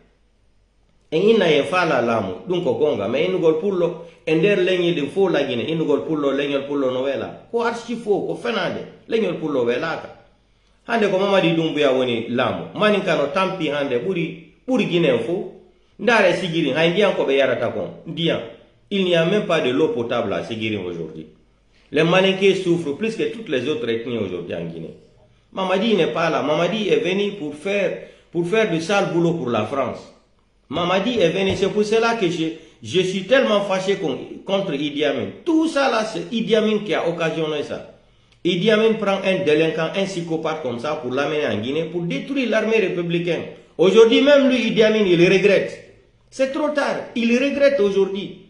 en inna ye fala lamu dun ko gonga me inugol pullo e nder legni de fo la gine inugol pullo legnol pullo no wela ko archi fo ko fenande legnol pullo welaka hande ko Mamadi Doumbouya woni lamu maninka no tampi hande buri gine fo ndare sigiri hay ndiyan ko be yarata kon ndiyan. Il n'y a même pas de l'eau potable à Séguirim aujourd'hui. Les Malinké souffrent plus que toutes les autres ethnies aujourd'hui en Guinée. Mamadi n'est pas là. Mamadi est venu pour faire du sale boulot pour la France. Mamadi est venu, c'est pour cela que je suis tellement fâché contre Idi Amin. Tout ça là, c'est Idi Amin qui a occasionné ça. Idi Amin prend un délinquant, un psychopathe comme ça pour l'amener en Guinée, pour détruire l'armée républicaine. Aujourd'hui même lui, Idi Amin, il regrette. C'est trop tard, il regrette aujourd'hui.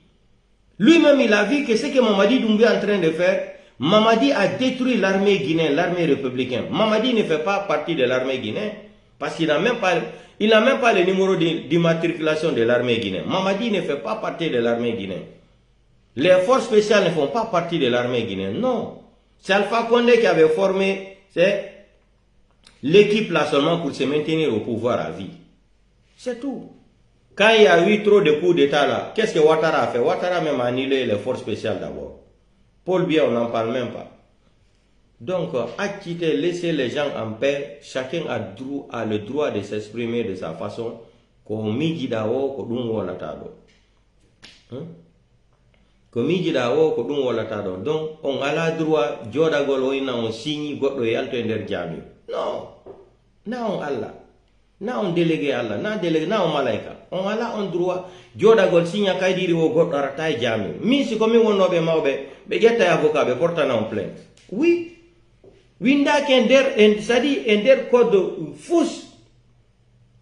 Lui-même, il a vu que ce que Mamadi Doumbouya est en train de faire, Mamadi a détruit l'armée guinéenne, l'armée républicaine. Mamadi ne fait pas partie de l'armée guinéenne parce qu'il n'a même pas le numéro d'immatriculation de l'armée guinéenne. Mamadi ne fait pas partie de l'armée guinéenne. Les forces spéciales ne font pas partie de l'armée guinéenne. Non. C'est Alpha Condé qui avait formé l'équipe là seulement pour se maintenir au pouvoir à vie. C'est tout. Quand il y a eu trop de coups d'État là, qu'est-ce que Ouattara a fait? Ouattara a même annulé les forces spéciales d'abord. Paul Biya, on n'en parle même pas. Donc, à quitter, laisser les gens en paix, chacun a le droit de s'exprimer de sa façon, comme midi dao, comme dungo latado. Comme midi dao, comme dungo latado. Donc, on a le droit, joda goloina, on signe, godo yalto ender jami. Non. Non, Allah. Na on délégué Allah, na délégué, na on malaika. On a là un droit, joda gol signa kaidiri wo godo arata jami. Mi si comme on nobe maube, be getta avocat, be porta na on plainte. Oui. Winda kender en sadi ender code fous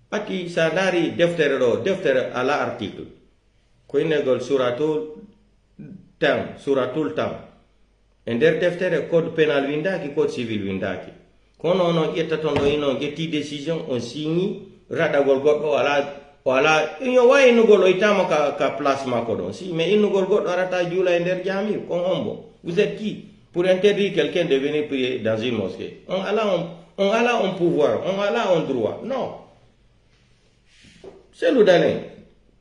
pati sanari deftere ala article ko inegol suratul tam ender deftere code pénal winda ki code civil winda ki kono no yettatondo ino getti décision on signi radagol goddo wala ino way inugol o itama ka place mako don si mais inugol goddo arata jula ender jami ko hombo vous êtes qui pour interdire quelqu'un de venir prier dans une mosquée? On a là un pouvoir, on a là un droit. Non. C'est le dalin.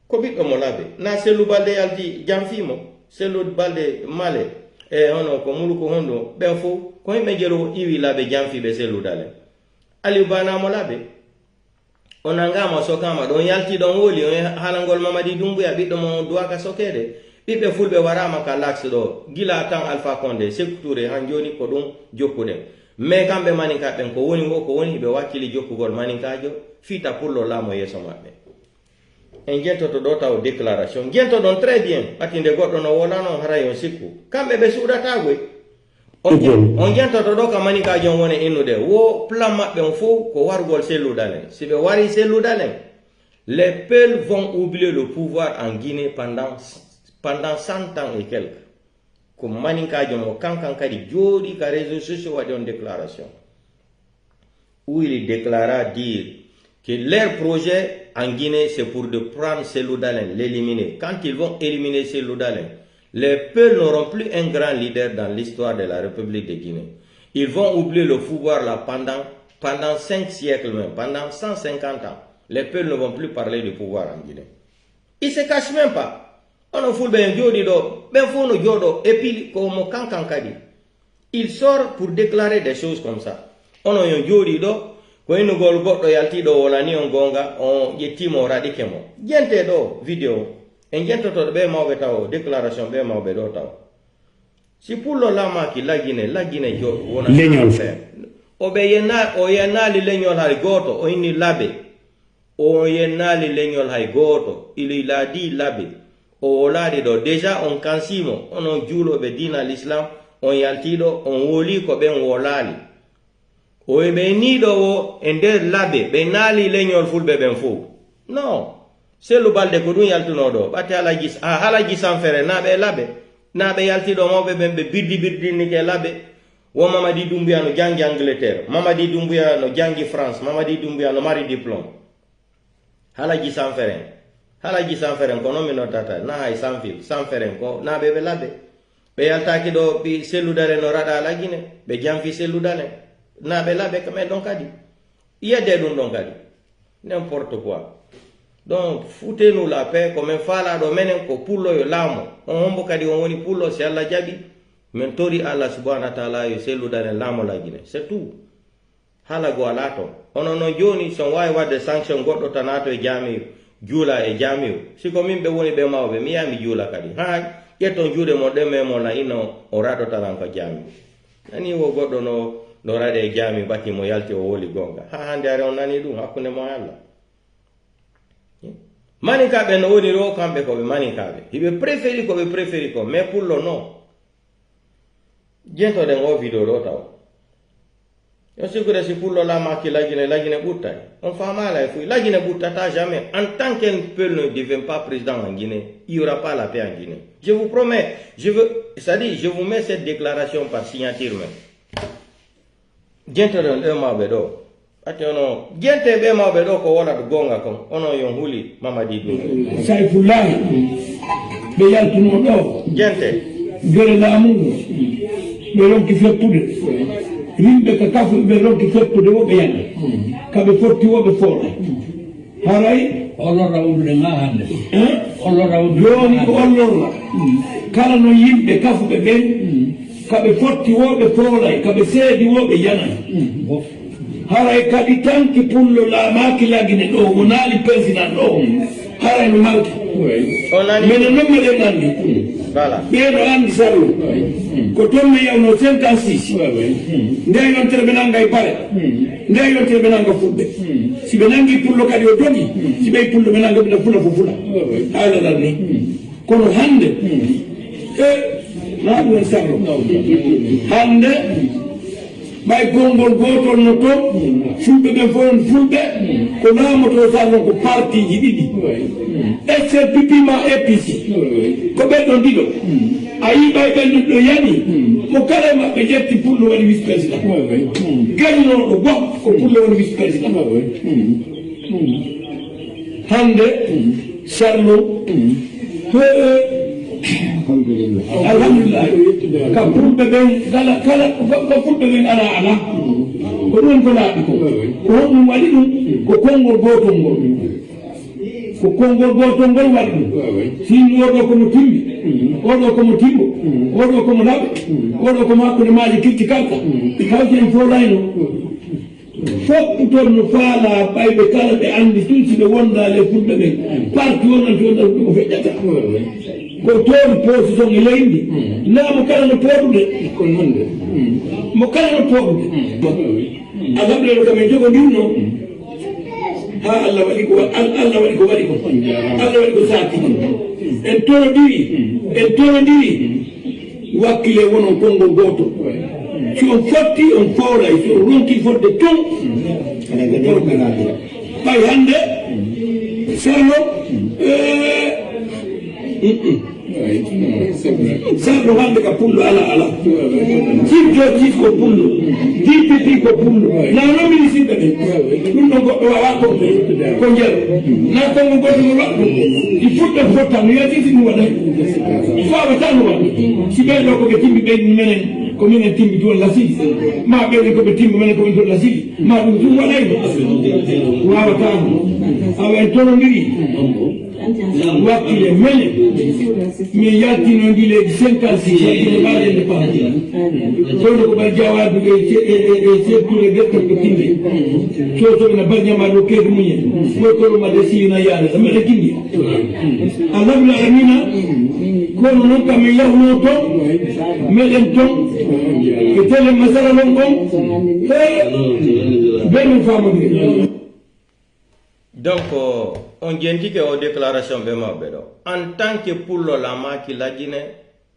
Kobit omolabe. Na c'est le balde aldi jamfimo. C'est le balde male. Et on a comme ko hondo. Ben fo. Ko mejero iwi labe jamfi be c'est le dalin. Ali bana molabe. On angama sokama don yalti don woli on halangol mamadi dumbuya biddo mo duaka sokede. Pipe fulbe warama ka lax do gila tan Alpha Condé sekture hanjoni ko dum jokkude mais kambe maninka ben ko woni go ko woni be wakili jokkugol maninkajo fita pullo lamo yeso mabbe en gento to do taw déclaration gento don très bien atinde goddo no wolano harayon sikku kambe be sudata goy on gento to do ka maninkajo woni innude wo plan mabbe on fo ko wargol selu dalen si be wari selu dalen les peuples vont oublier le pouvoir en Guinée pendant 100 ans et quelques. Comme Maninka Djomo Kankankari Jodi ka réseaux sociaux a une déclaration où il déclara dire que leur projet en Guinée c'est pour de prendre Cellou Dalein, l'éliminer. Quand ils vont éliminer Cellou Dalein, les peuples n'auront plus un grand leader dans l'histoire de la République de Guinée. Ils vont oublier le pouvoir là pendant 5 siècles même, pendant 150 ans. Les peuples ne vont plus parler du pouvoir en Guinée. Ils se cachent même pas. On fout ben jodi do, ben fo no jodo, et puis comme kankankadi. Il sort pour déclarer des choses comme ça. On yon jodi do, ko ino gol goddo yalti do wala ni on gonga, on yettimo radikemo. Gente do video, en gente to be mawbe taw déclaration be mawbe do taw. Si pullo lama ki lagine jo wona leñol fe. O be yenali leñol hay goto, o inni labe. O yenali leñol hay goto, il a dit labe. O ladi do déjà on kansimo on julo be dina l'islam on yaltido on woli ko ben wolali o be ni do wo ender labe be nali leñol fulbe ben fo non c'est le balde ko dun yaltuno do bati ala gis en fere na be labe na be yaltido mo be ben be birdi ni ke labe wo Mamadi Doumbouya no jangi Angleterre Mamadi Doumbouya no jangi France Mamadi Doumbouya no mari diplôme hala gis en fere halaji sanferen ko non mi notata na hay sanfil sanferen ko na be labe be yaltaki do bi Cellou Dalein no rada la Guinée be jamfi Cellou Dalein na be labe comme donc kadi yede dum donc kadi n'importe quoi donc foutez-nous la paix comme fala do menen ko pullo yo lamo on hombo kadi on woni pullo si Allah jabi men tori Allah subhanahu wa ta'ala yo Cellou Dalein lamo la Guinée c'est tout hala go alato ono no joni son way wadde sanction goddo tanato e jami jula e jamiu siko min be woni be mawbe mi yami jula kadi ha yeton juude mo deme mo na ino o rado talan ko jami nani wo goddo no rade e jami bati mo yalti o woli gonga ha hande are on nani dum hakkunde mo Allah maninka be no woni ro kambe ko be maninka be hibe préféri ko mais pour le non jento de ngo video do taw yo sicuro si pullo la maki lagine butta on fa mal à fouille lagine butta ta jamais en tant qu'un peuple ne devient pas président en Guinée il y aura pas la paix en Guinée je vous promets je vous mets cette déclaration par signature même gente don mawbe do ati ono gente be mawbe do ko wala do gonga ko ono yon huli Mamadi Doumbouya Saifullah be yaltuno do gente gere lamu ronki fettude rimɓe ka kafu ɓe ronki fettude woɓe yana kaɓe fotti woɓe fooɗa haray ollorra wondude ga hande ollorra joni ko ollorra kala no yimɓe kafuɓe ɓen kaɓe fotti woɓe foolay kaɓe seedi woɓe yanan haray kadi tanki pullo laamaki lagine ɗo mo naali président ɗo haray no hawti minen noon meɗen andi ɓeeɗo andi sallu ko toon mi yawno 56 nde yontere ɓe nanga e pare nde yontere ɓe nanga fulɓe si ɓe nangi pullo kadi o dogi si ɓey pullo ɓe nanga ɓeɗa fula fo fula haalaɗan ni kono hande na ɗum sallu hande ɓay gongol gotol no toon fulɓe ɓen fof on fulɓe ko laamoto salnon ko partiji ɗiɗi SRPP ma APC ko ɓenɗon ɗiɗo a yiɓay ɓenɗon ɗo yani mo kala maɓɓe ƴetti pullo woni vice président gañnoɗo goh ko pullo woni vice président hande sarno alhamdulillah ka fulɓe ɓen kala ko fulɓe ɓen ala ko ɗum ko laaɓi ko honɗum waɗi ɗum ko konngol gotol ngol ko konngol gotol ngol waɗi ɗum sinno oɗo komo timmi oɗo komo timmo oɗo komo laɓe oɗo komo hakkude maaji kirti kalka kawti en folayno fof toon no faala ɓayɓe kala ɓe andi tun si ɓe wondale fulɓe ɓen parti wonanti wonata ko feƴƴata ko toon position e leydi na mo kala no pooɗude mo kala no pooɗude alhamdulillah kamen jogodirno ha Allah waɗi ko Allah waɗi ko waɗi ko Allah waɗi ko saati en torodiri wakkile wonon konngol goto si on fotti on fowlay si on ronki fodde ton ɓay hande sarno sarno hande ka pullo ala cif ko pullo DPP ko pullo nawno ministre ɓe ɗum ɗo goɗɗo wawa ko jeer na kongo goɗɗo ngo waɗɗo il fuɗɗo fotta no yatiti ɗum waɗay fawata no waɗa si ɓeyɗo koɓe timmi ɓeydi menen ko minen timmi toon lasili ma ɓeyɗo koɓe timmi menen komin toon lasili ma ɗum tum waɗayno wawatano awa en tonodiri wakkile mene min yaltino ndi leydi 56 wakkile ɓaɗende parti sono ko ɓar jawaduɓe e serture guertal ko tinde sosoɓena barñama ɗo keedu muñen motoromade sina yaade so meɗe kindi alhamdul alamina kono noon kam min yahno toon meɗen toon e télé masara non on ɓe min famodire donc on jentike o déclaration ɓe maɓɓe ɗo en tant que pullo la maki lajine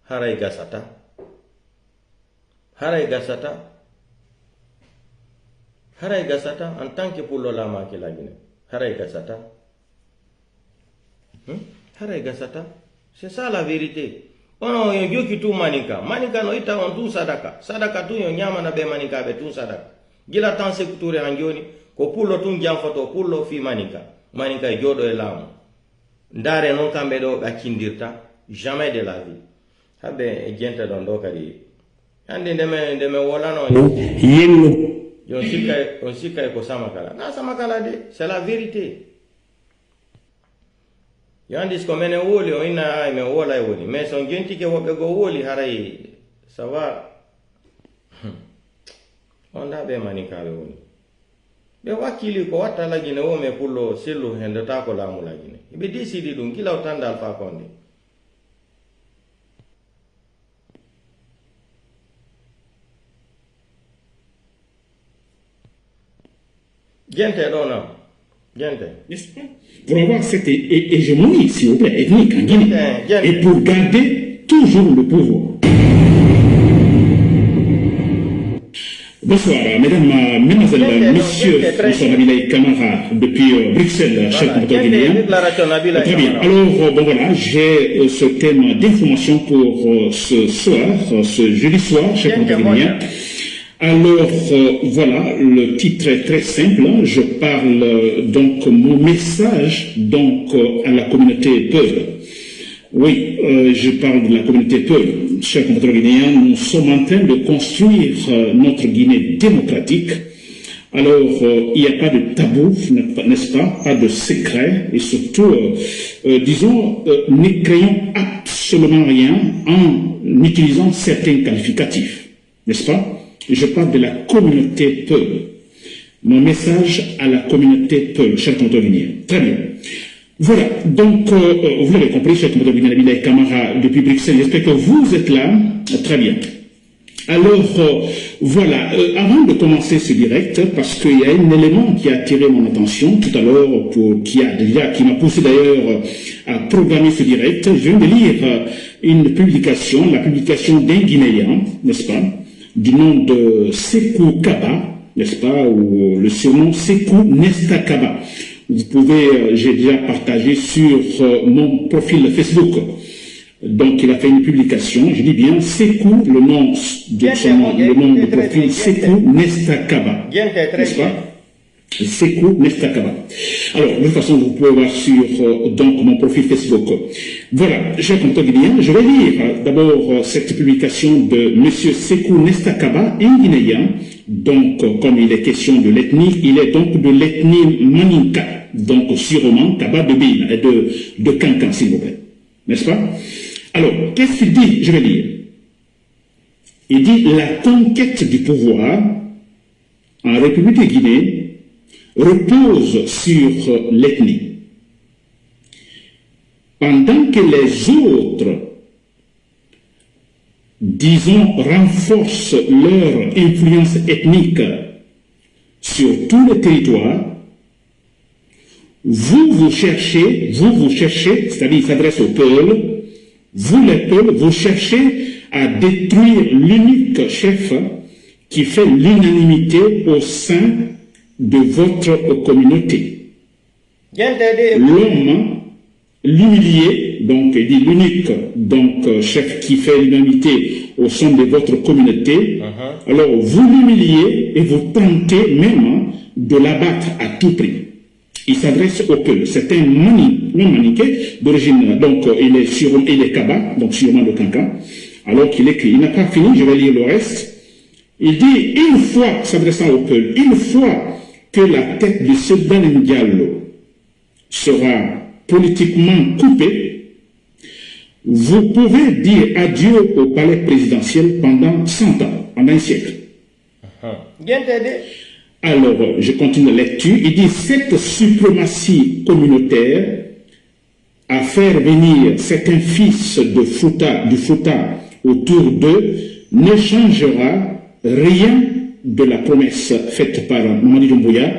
haray gasata en tant que pullo la maki lajine haray gasata c'est ça la vérité ono yo joki tu maninka no ita on tu sadaka tu yo ñamana ɓe maninka ɓe tu sadaka gila tan sekture han joni ko pullo tun janfoto pullo fi maninka e joɗo e laamu ndaare noon kamɓe ɗo ɓaccindirta jamais de la vie haɓe e jenta ɗon ɗo kadi hande ndeme wolano yenno on sikkay ko samakala na samakala de c'est la vérité yo andis ko menen wooli o inna ay men woola e woni mais son jentike woɓɓe go wooli haray ça va on da ɓe maninkaɓe woni ɓe wakkili ko watta lagine wo me pullo sellu hendata ko laamu lagine ɓe disidi ɗum gila o tanda Alpha Condé gente ɗo nam gente pour avoir cette hégémonie s'il vous plaît ethnique en Guinée et pour garder toujours le pouvoir. Bonsoir, mesdames, mesdemoiselles, messieurs, bonsoir Nabil Camara depuis Bruxelles, cher compatriote guinéen. Très bien. Alors, bon voilà, j'ai ce thème d'information pour ce soir, ce jeudi soir, cher compatriote guinéen. Alors, voilà, le titre est très simple. Je parle donc mon message donc à la communauté Peul. Oui, je parle de la communauté Peul. chers compatriotes guinéens, nous sommes en train de construire notre Guinée démocratique. Alors, il n'y a pas de tabou, n'est-ce pas, pas de secret, et surtout, disons, ne créons absolument rien en utilisant certains qualificatifs, n'est-ce pas? Je parle de la communauté Peul. Mon message à la communauté Peul, chers compatriotes guinéens. Très bien. Voilà, donc, vous l'avez compris, chers compatriotes guinéens, Nabil et Camara, depuis Bruxelles, j'espère que vous êtes là. Très bien. Alors, voilà, avant de commencer ce direct, parce qu'il y a un élément qui a attiré mon attention tout à l'heure, qui m'a poussé d'ailleurs à programmer ce direct, je viens de lire une publication, la publication d'un Guinéen, n'est-ce pas, du nom de Sekou Kaba, n'est-ce pas, ou le surnom Sekou Nesta Kaba. Vous pouvez, j'ai déjà partagé sur mon profil Facebook. Donc, il a fait une publication, je dis bien, Sekou, le nom de profil, Sekou Nesta Kaba. N'est-ce pas? Sekou Nesta Kaba. Alors, de toute façon, vous pouvez voir sur donc, mon profil Facebook. Voilà, chers compatriotes guinéens, je vais lire d'abord cette publication de M. Sekou Nesta Kaba, un Guinéen. Donc, comme il est question de l'ethnie, il est donc de l'ethnie Maninka, donc sûrement Kaba de Bin, de Kankan, s'il vous plaît. N'est-ce pas? Alors, qu'est-ce qu'il dit? Je vais lire. Il dit la conquête du pouvoir en République de Guinée repose sur l'ethnie. Pendant que les autres, disons, renforcent leur influence ethnique sur tous les territoires, vous cherchez, c'est-à-dire il s'adresse aux peuples, vous les peuples, vous cherchez à détruire l'unique chef qui fait l'unanimité au sein de votre communauté. L'homme, l'humilié, donc il dit l'unique, donc chef qui fait l'unanimité au sein de votre communauté, alors vous l'humiliez et vous tentez même de l'abattre à tout prix. Il s'adresse au peuple. C'est un maniqué d'origine, donc il est Kaba, donc sûrement de Kankan, alors qu'il écrit. Il n'a pas fini, je vais lire le reste. Il dit, une fois, s'adressant au peuple, une fois que la tête de ce Dan Diallo sera politiquement coupée, vous pouvez dire adieu au palais présidentiel pendant 100 ans, pendant un siècle. Alors, je continue la lecture. Il dit, cette suprématie communautaire à faire venir certains fils du Fouta autour d'eux ne changera rien de la promesse faite par Mamadi Doumbouya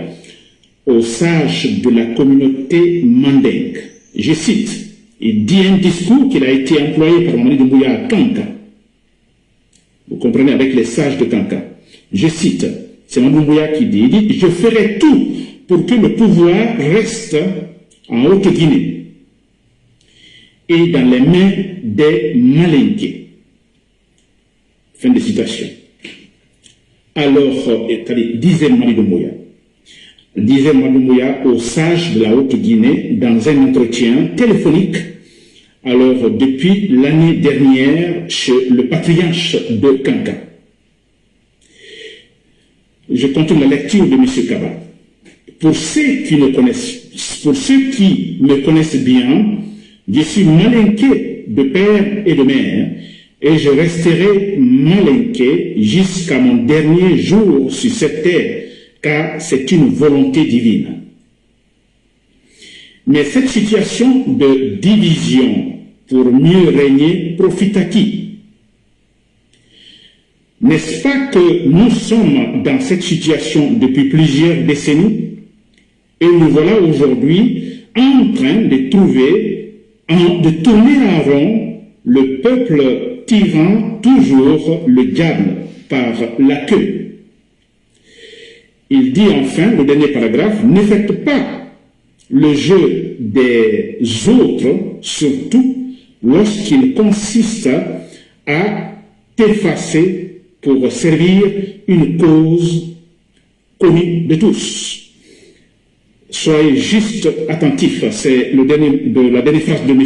aux sages de la communauté mandingue. Je cite, il dit un discours qui a été employé par Mamadi Doumbouya à Kanka. Vous comprenez, avec les sages de Kanka. Je cite, c'est Mamadi Doumbouya qui dit, il dit, je ferai tout pour que le pouvoir reste en Haute-Guinée et dans les mains des Malingués. Fin de citation. Alors, disait Mamadi Doumbouya aux sages de la Haute-Guinée dans un entretien téléphonique, alors depuis l'année dernière chez le patriarche de Kankan. Je continue la lecture de M. Kaba. Pour ceux qui me connaissent bien, je suis malinqué de père et de mère, et je resterai malinqué jusqu'à mon dernier jour sur cette terre, car c'est une volonté divine. Mais cette situation de division pour mieux régner profite à qui? N'est-ce pas que nous sommes dans cette situation depuis plusieurs décennies et nous voilà aujourd'hui en train de tourner en rond, le peuple tirant toujours le diable par la queue. Il dit enfin, le dernier paragraphe, ne faites pas le jeu des autres, surtout lorsqu'il consiste à t'effacer pour servir une cause connue de tous. Soyez juste attentifs, c'est la dernière phrase de M.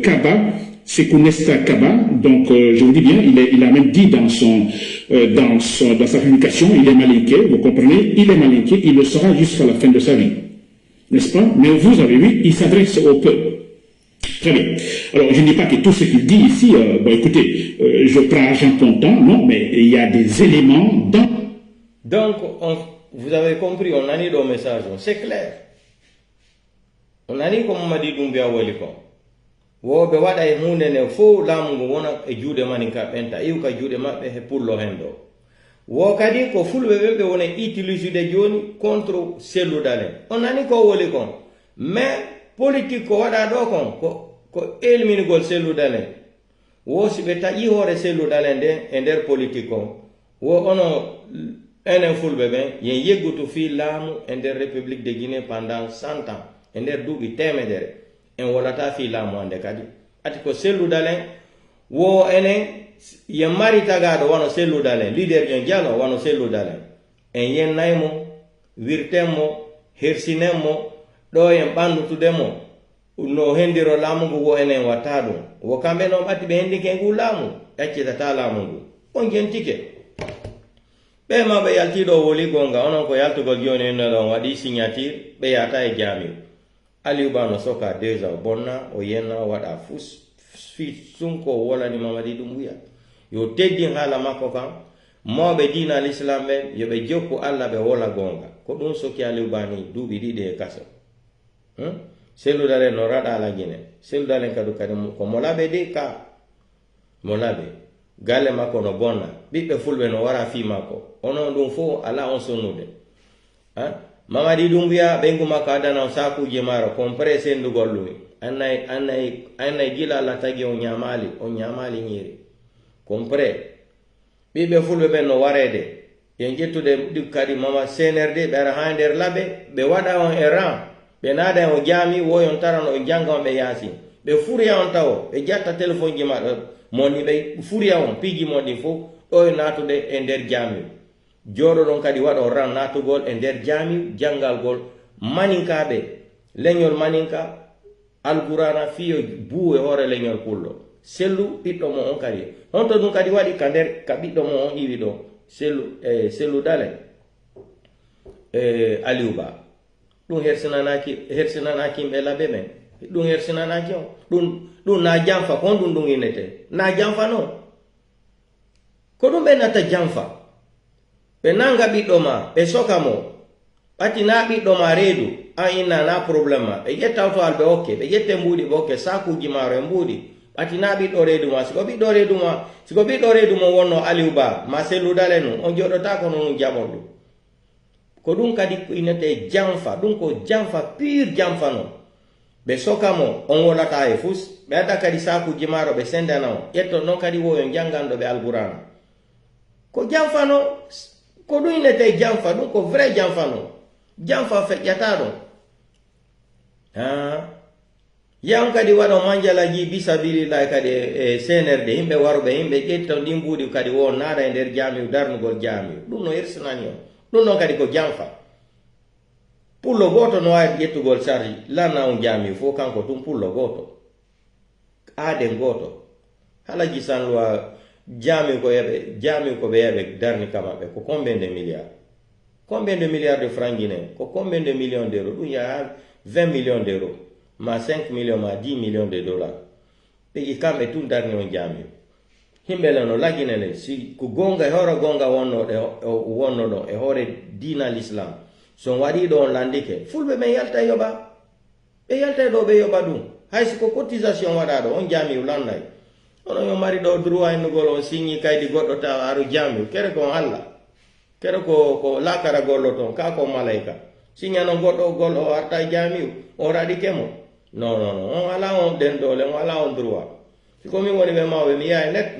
Kaba Sekou Nesta Kaba, donc je vous dis bien, il a même dit dans sa publication, il est malinqué, vous comprenez, il est malinqué, il le sera jusqu'à la fin de sa vie. N'est-ce pas? Mais vous avez vu, il s'adresse au peuple. Très bien. Alors, je ne dis pas que tout ce qu'il dit ici, bon écoutez, je prends argent comptant, non, mais il y a des éléments dans... Donc, vous avez compris, on a mis le message, c'est clair. On a dit comme on m'a dit Doumbia Welikon. Wo be wada e hunde ne fo lamu wona e juude maninka benta e ka juude mabbe he pullo hendo. Wo kadi ko fulbe be wona utiliser de joni contre selu dalen. On ani ko woli kon. Mais politique ko wada do kon ko elimini gol selu dalen. Wo sibe taji hore selu dalen de ender politique kon. Wo ono enen fulbe ben yen yegutu fi lamu ender République de Guinée pendant 100 ans. Ender duubi temedere. En wolata fi lamu ande kadi ati ko selu dalen wo enen ye mari tagado wano selu dalen leader jon jalo wano selu dalen en yen naymo wirtemo hersinemo do en bandutudemo no hendiro lamu go enen watado wo kambe no batti be hendi ken gu lamu accita ta lamu gu on gentike be ma be yalti do woli gonga onon ko yalto gol joni no don wadi signature be yata e jami Aliou Bano soka 2 ans bonna o yenna wada fus fi sunko wala ni Mamadi Doumbouya yo teddi hala makko kan mawbe dina l'islam be yo be jokku alla be wala gonga ko dum soki Aliou Bani dubi dide kaso selu dale no rada la Guinée selu dale kadu kadi ko molabe de ka molabe gale makko no bonna bibbe fulbe no wara fi makko ono dum fo ala on sonude Mamadi Doumbouya bengu makada na saku jemaro compare sendu gollu anay gila la tagi on nyamali nyiri compare bibe fulbe ben no warede yen jettude dukadi mama CNRD be hander labe be wada on eran be nada on jami woyon tarano e janga on be yasi be furiya on taw be jatta telephone jemaro moni be furiya on pigi modi fo o natude e der jami jodo don kadi wado ran natugol e der jami jangal gol maninkabe leñol maninka alqurana fiyo buwe hore leñol pullo selu biddo mo on kadi honto dum kadi wadi kander ka biddo mo on iwi do selu dale Aliou Ba dum hersinanaki be labe men dum hersinanaki on dum na jamfa kon dum inete na jamfa no ko dum be nata jamfa be nanga biddo ma be soka mo pati na biddo ma redu ina na problema be yetta to albe okke be yette mbudi bokke saku jimaro mbudi pati na biddo redu ma siko biddo redu mo wonno Aliou Ba ma selu dale no on jodota ko non jamodu ko dum kadi inete jamfa dum ko jamfa pure jamfa no be soka mo on wolata e fus be ata kadi saku jimaro be sendana o yetto non kadi wo en jangando be alqur'an ko jamfa no ko dum inete jamfa dum ko vrai jamfa no jamfa fe yatado yam kadi wado manjala ji bisabilillah kadi CNRD himbe warbe himbe jetto dimbudi kadi won nada e der jami darnugol jami dum no irsinani on dum no kadi ko jamfa pullo goto no ay jettugol sarji lana on jami fo kanko tum pullo goto ade goto halaji sanwa jami ko be yabe darni kama be ko combien de milliards de francs guinéens ko combien de millions d'euros dum ya 20 millions d'euros ma 5 millions ma 10 millions de dollars be ikambe tun darni on jami himbe lano laginele si ko gonga horo gonga wonno do e hore dina l'islam so wadi do landike fulbe be yalta yoba be yoba dum hay ko cotisation wada do on jami ulandai ono yo mari do droit en gol on signi kaydi goddo ta aru jami kere ko Allah kere ko lakara gollo ton ka ko malaika signa no goddo gol o arta jami o radi kemo no on ala on den dole on ala on droit ko mi woni be mawe mi ya net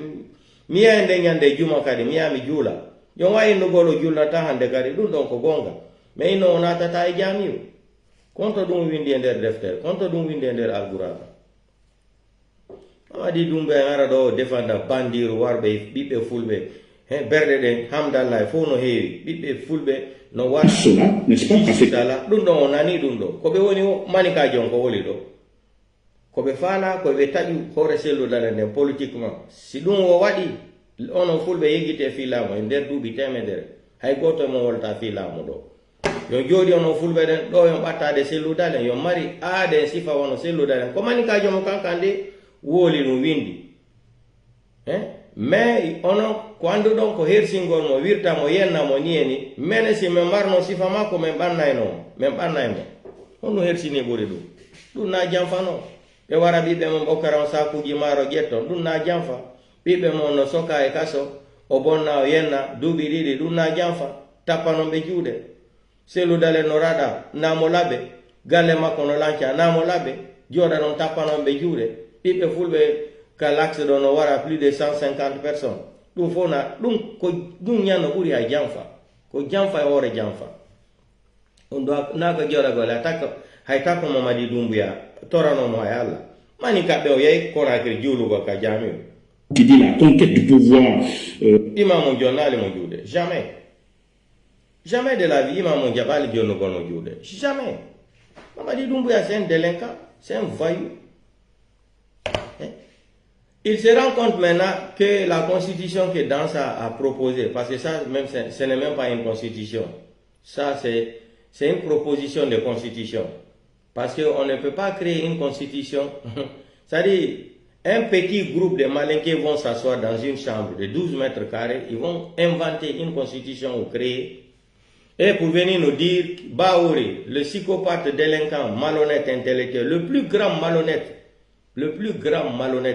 mi ya ende nyande juma kadi mi ya mi jula yo wayi no golo jula ta hande kadi dum don ko gonga me ino nata ta jami konto dum windi e der defter konto dum windi e der alqur'an Mamadi Doumbouya ngara do defanda bandiru warbe bibbe fulbe berde den hamdallah fo no heewi bibbe fulbe no war n'est-ce pas dum do nani dum do ko be woni manika jon ko woli do koɓe faala koɓe taƴu hoore selludare nden politiquement si ɗum o waɗi onon fulɓe yeggite fiilamo e nder duuɓi temedere hay goto mo wolta fiilamo ɗo yo jooɗi onon fulɓe ɗen ɗo yon ɓattade selludalen yo mari aade sifa wono selludalen ko mani ka jomo kankan de wooli no windi mais onon ko anduɗon ko hersingol mo wirta mo yenna mo ni eni mene si min mbarno sifa makko min ɓannaymo honno hersini ɓuri ɗum na janfano ɓe wara ɓiɓɓe mon ɓokkaran sakuji maaro ƴetton ɗum na janfa ɓiɓɓe mon no soka e kaso o bonna o yenna duuɓi ɗiɗi ɗum na janfa tappanon ɓe juuɗe selludale no raɗa namo laɓe galle makko no lanca namo laɓe jooɗa ɗon tappanon ɓe juuɗe ɓiɓɓe fulɓe ka l'axe ɗo no wara plus de 150 personnes ɗum fof na ɗum ñanno ɓuri hay janfa ko janfa e hoore janfa on ɗo nako joɗagole hay takko Mamadi Doumbouya toranomo hay Allah mani kamɓe o yehi Conakry juulugo ka jamiu qui dit la conquête du pouvoir imamo jonnali mo juuɗe jamais de la vie imamo jaɓali jonnugol mo juuɗe jamais. Mamadi Doumbouya c'est un délinquant, c'est un voyou. Il se rend compte maintenant que la constitution que Dansa a proposée, parce que ça, même, ce n'est même pas une constitution. Ça, c'est une proposition de constitution. Parce qu'on ne peut pas créer une constitution. C'est-à-dire, un petit groupe de malinqués vont s'asseoir dans une chambre de 12 mètres carrés, ils vont inventer une constitution ou créer. Et pour venir nous dire, Baouri, le psychopathe délinquant, malhonnête intellectuel, le plus grand malhonnête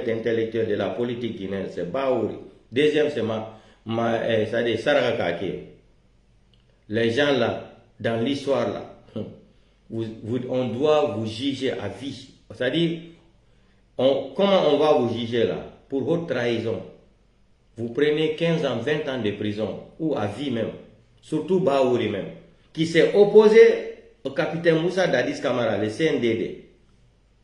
intellectuel de la politique guinéenne, c'est Baouri. Deuxième, c'est Saraka Kake. Les gens là, dans l'histoire là, on doit vous juger à vie. C'est-à-dire, comment on va vous juger là? Pour haute trahison. Vous prenez 15 ans, 20 ans de prison, ou à vie même. Surtout Baouri même, qui s'est opposé au capitaine Moussa Dadis Camara, le CNDD.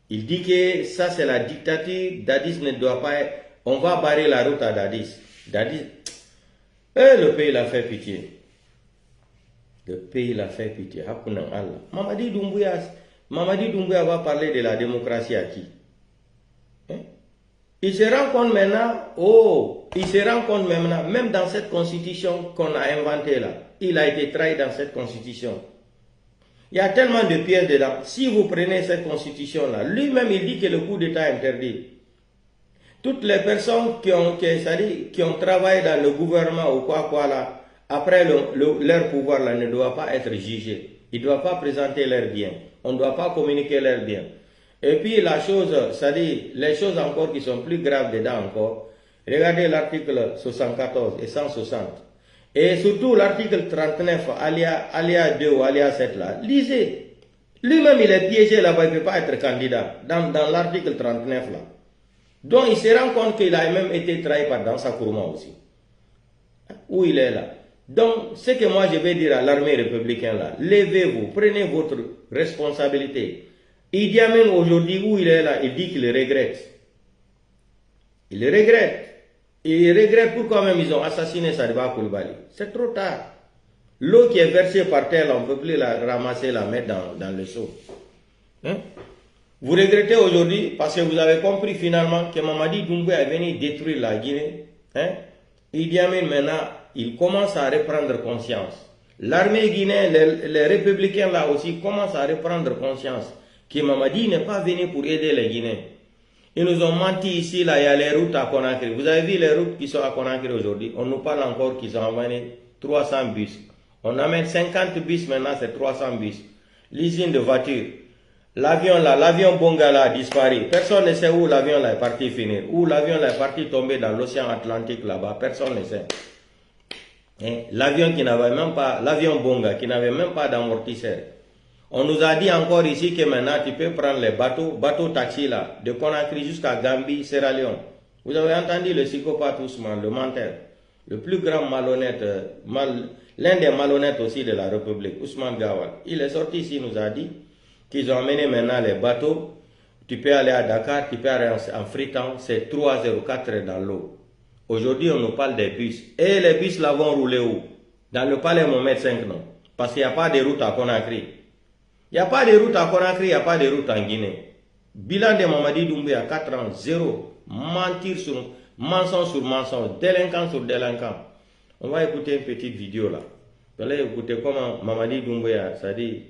Il dit que ça c'est la dictature, Dadis ne doit pas être... On va barrer la route à Dadis. Le pays l'a fait pitié. Le pays l'a fait pitié. Mamadi Doumbouya va parler de la démocratie à qui? Il se rend compte maintenant, même dans cette constitution qu'on a inventée là, il a été trahi dans cette constitution. Il y a tellement de pièces dedans. Si vous prenez cette constitution-là, lui-même il dit que le coup d'État est interdit. Toutes les personnes qui ont travaillé dans le gouvernement ou quoi là, après leur pouvoir là, ne doivent pas être jugés. Ils ne doivent pas présenter leurs biens. On ne doit pas communiquer leurs biens. Et puis la chose, c'est-à-dire les choses encore qui sont plus graves dedans encore, regardez l'article 74 et 160. Et surtout l'article 39, alia 2 ou alia 7 là, lisez. Lui-même il est piégé là-bas, il ne peut pas être candidat dans l'article 39 là. Donc il se rend compte qu'il a même été trahi par Dansa Kourma aussi. Où il est là. Donc ce que moi je vais dire à l'armée républicaine là, levez-vous, prenez votre responsabilité. Idi Amin aujourd'hui où il est là, il dit qu'il regrette. Il regrette. Il regrette pourquoi même ils ont assassiné Sadiba Koulibaly. C'est trop tard. L'eau qui est versée par terre, on ne peut plus la ramasser, la mettre dans le seau. Vous regrettez aujourd'hui parce que vous avez compris finalement que Mamadi Doumbouya est venu détruire la Guinée. Idi Amin maintenant, il commence à reprendre conscience. L'armée guinéenne, les républicains là aussi commencent à reprendre conscience que Mamadi n'est pas venu pour aider les Guinéens. Ils nous ont menti ici, là, il y a les routes à Conakry. Vous avez vu les routes qui sont à Conakry aujourd'hui? On nous parle encore qu'ils ont amené 300 bus. On amène 50 bus maintenant, c'est 300 bus. L'usine de voitures. L'avion là, l'avion Bongala a disparu. Personne ne sait où l'avion là est parti finir. Où l'avion là est parti tomber dans l'océan Atlantique là-bas. Personne ne sait. L'avion qui n'avait même pas, l'avion Bonga qui n'avait même pas d'amortisseur. On nous a dit encore ici que maintenant tu peux prendre les bateaux taxi là, de Conakry jusqu'à Gambie, Sierra Leone. Vous avez entendu le psychopathe Ousmane, le menteur, le plus grand malhonnête, l'un des malhonnêtes aussi de la République, Ousmane Gawal. Il est sorti ici, il nous a dit qu'ils ont amené maintenant les bateaux. Tu peux aller à Dakar, tu peux aller en Freetown, c'est 3,04 dans l'eau. Aujourd'hui, on nous parle des bus. Et les bus là vont rouler où? Dans le palais Mohamed V, non? Parce qu'il n'y a pas de route à Conakry. Il n'y a pas de route à Conakry, il n'y a pas de route en Guinée. Bilan de Mamadi Doumbouya, 4 ans, 0. Mentir sur mensonge, délinquant sur délinquant. On va écouter une petite vidéo là. Vous allez écouter comment Mamadi Doumbouya, ça dit.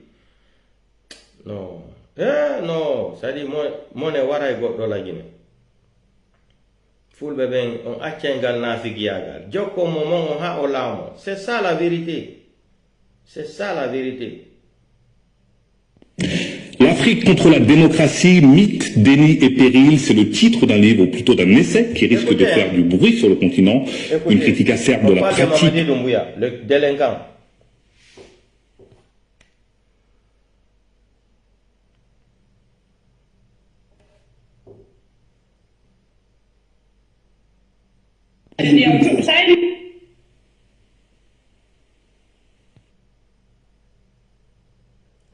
Non. Non, ça dit, moi, ne wara ego dans la Guinée. Fulbe ben, on a tchengal na figiagal. Djoko momon, on a olamo. C'est ça la vérité. C'est ça la vérité. L'Afrique contre la démocratie, mythe, déni et péril, c'est le titre d'un livre, ou plutôt d'un essai, qui risque de faire du bruit sur le continent. Une critique acerbe de la pratique. De Doumbouya, le délinquant.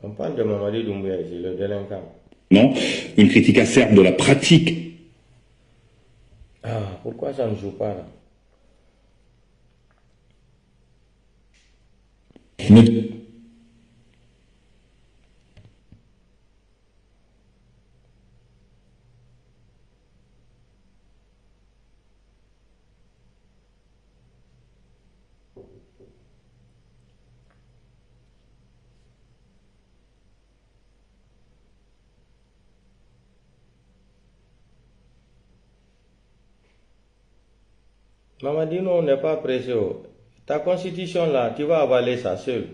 On parle de Mamadi Doumbouya ici, le délinquant. Non, une critique acerbe de la pratique. Ah, pourquoi ça ne joue pas là? Mamadi, non, on n'est pas pressé. Ta constitution là, tu vas avaler ça seul.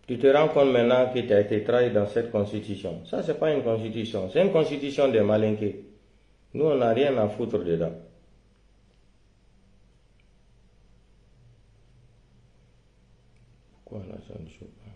Tu te rends compte maintenant que tu as été trahi dans cette constitution. Ça, c'est pas une constitution. C'est une constitution des malinqués. Nous, on n'a rien à foutre dedans. Pourquoi là, ça ne joue pas?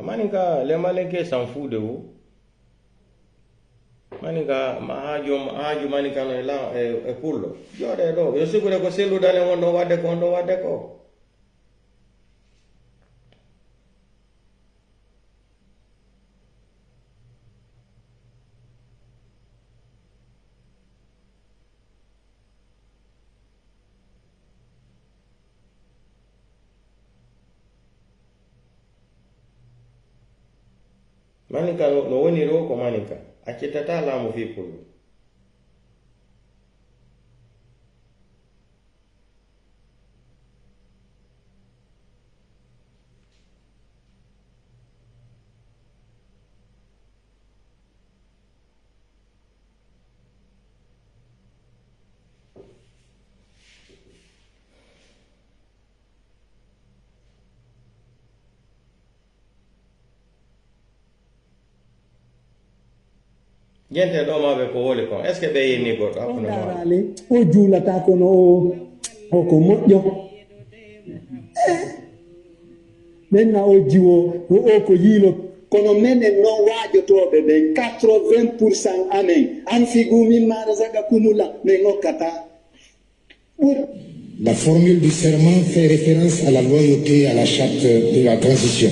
Maninka, les Malinqués s'en foutent de vous. Maninka, Maninka no là est cool. Je suis sûr que c'est le dans le monde on va déco. Maninka no woni ro ko maninka accitata laamu fi pullo. Gente do ma be ko wole kon est ce que be yini go ta ko darale o julata ko no o ko moƴƴo menna o jiwo o ko yilo kono menen non waajotoɓe ɓen 80% amen an figumi mara zaga kumula men hokkata La formule du serment fait référence à la loyauté à la charte de la transition,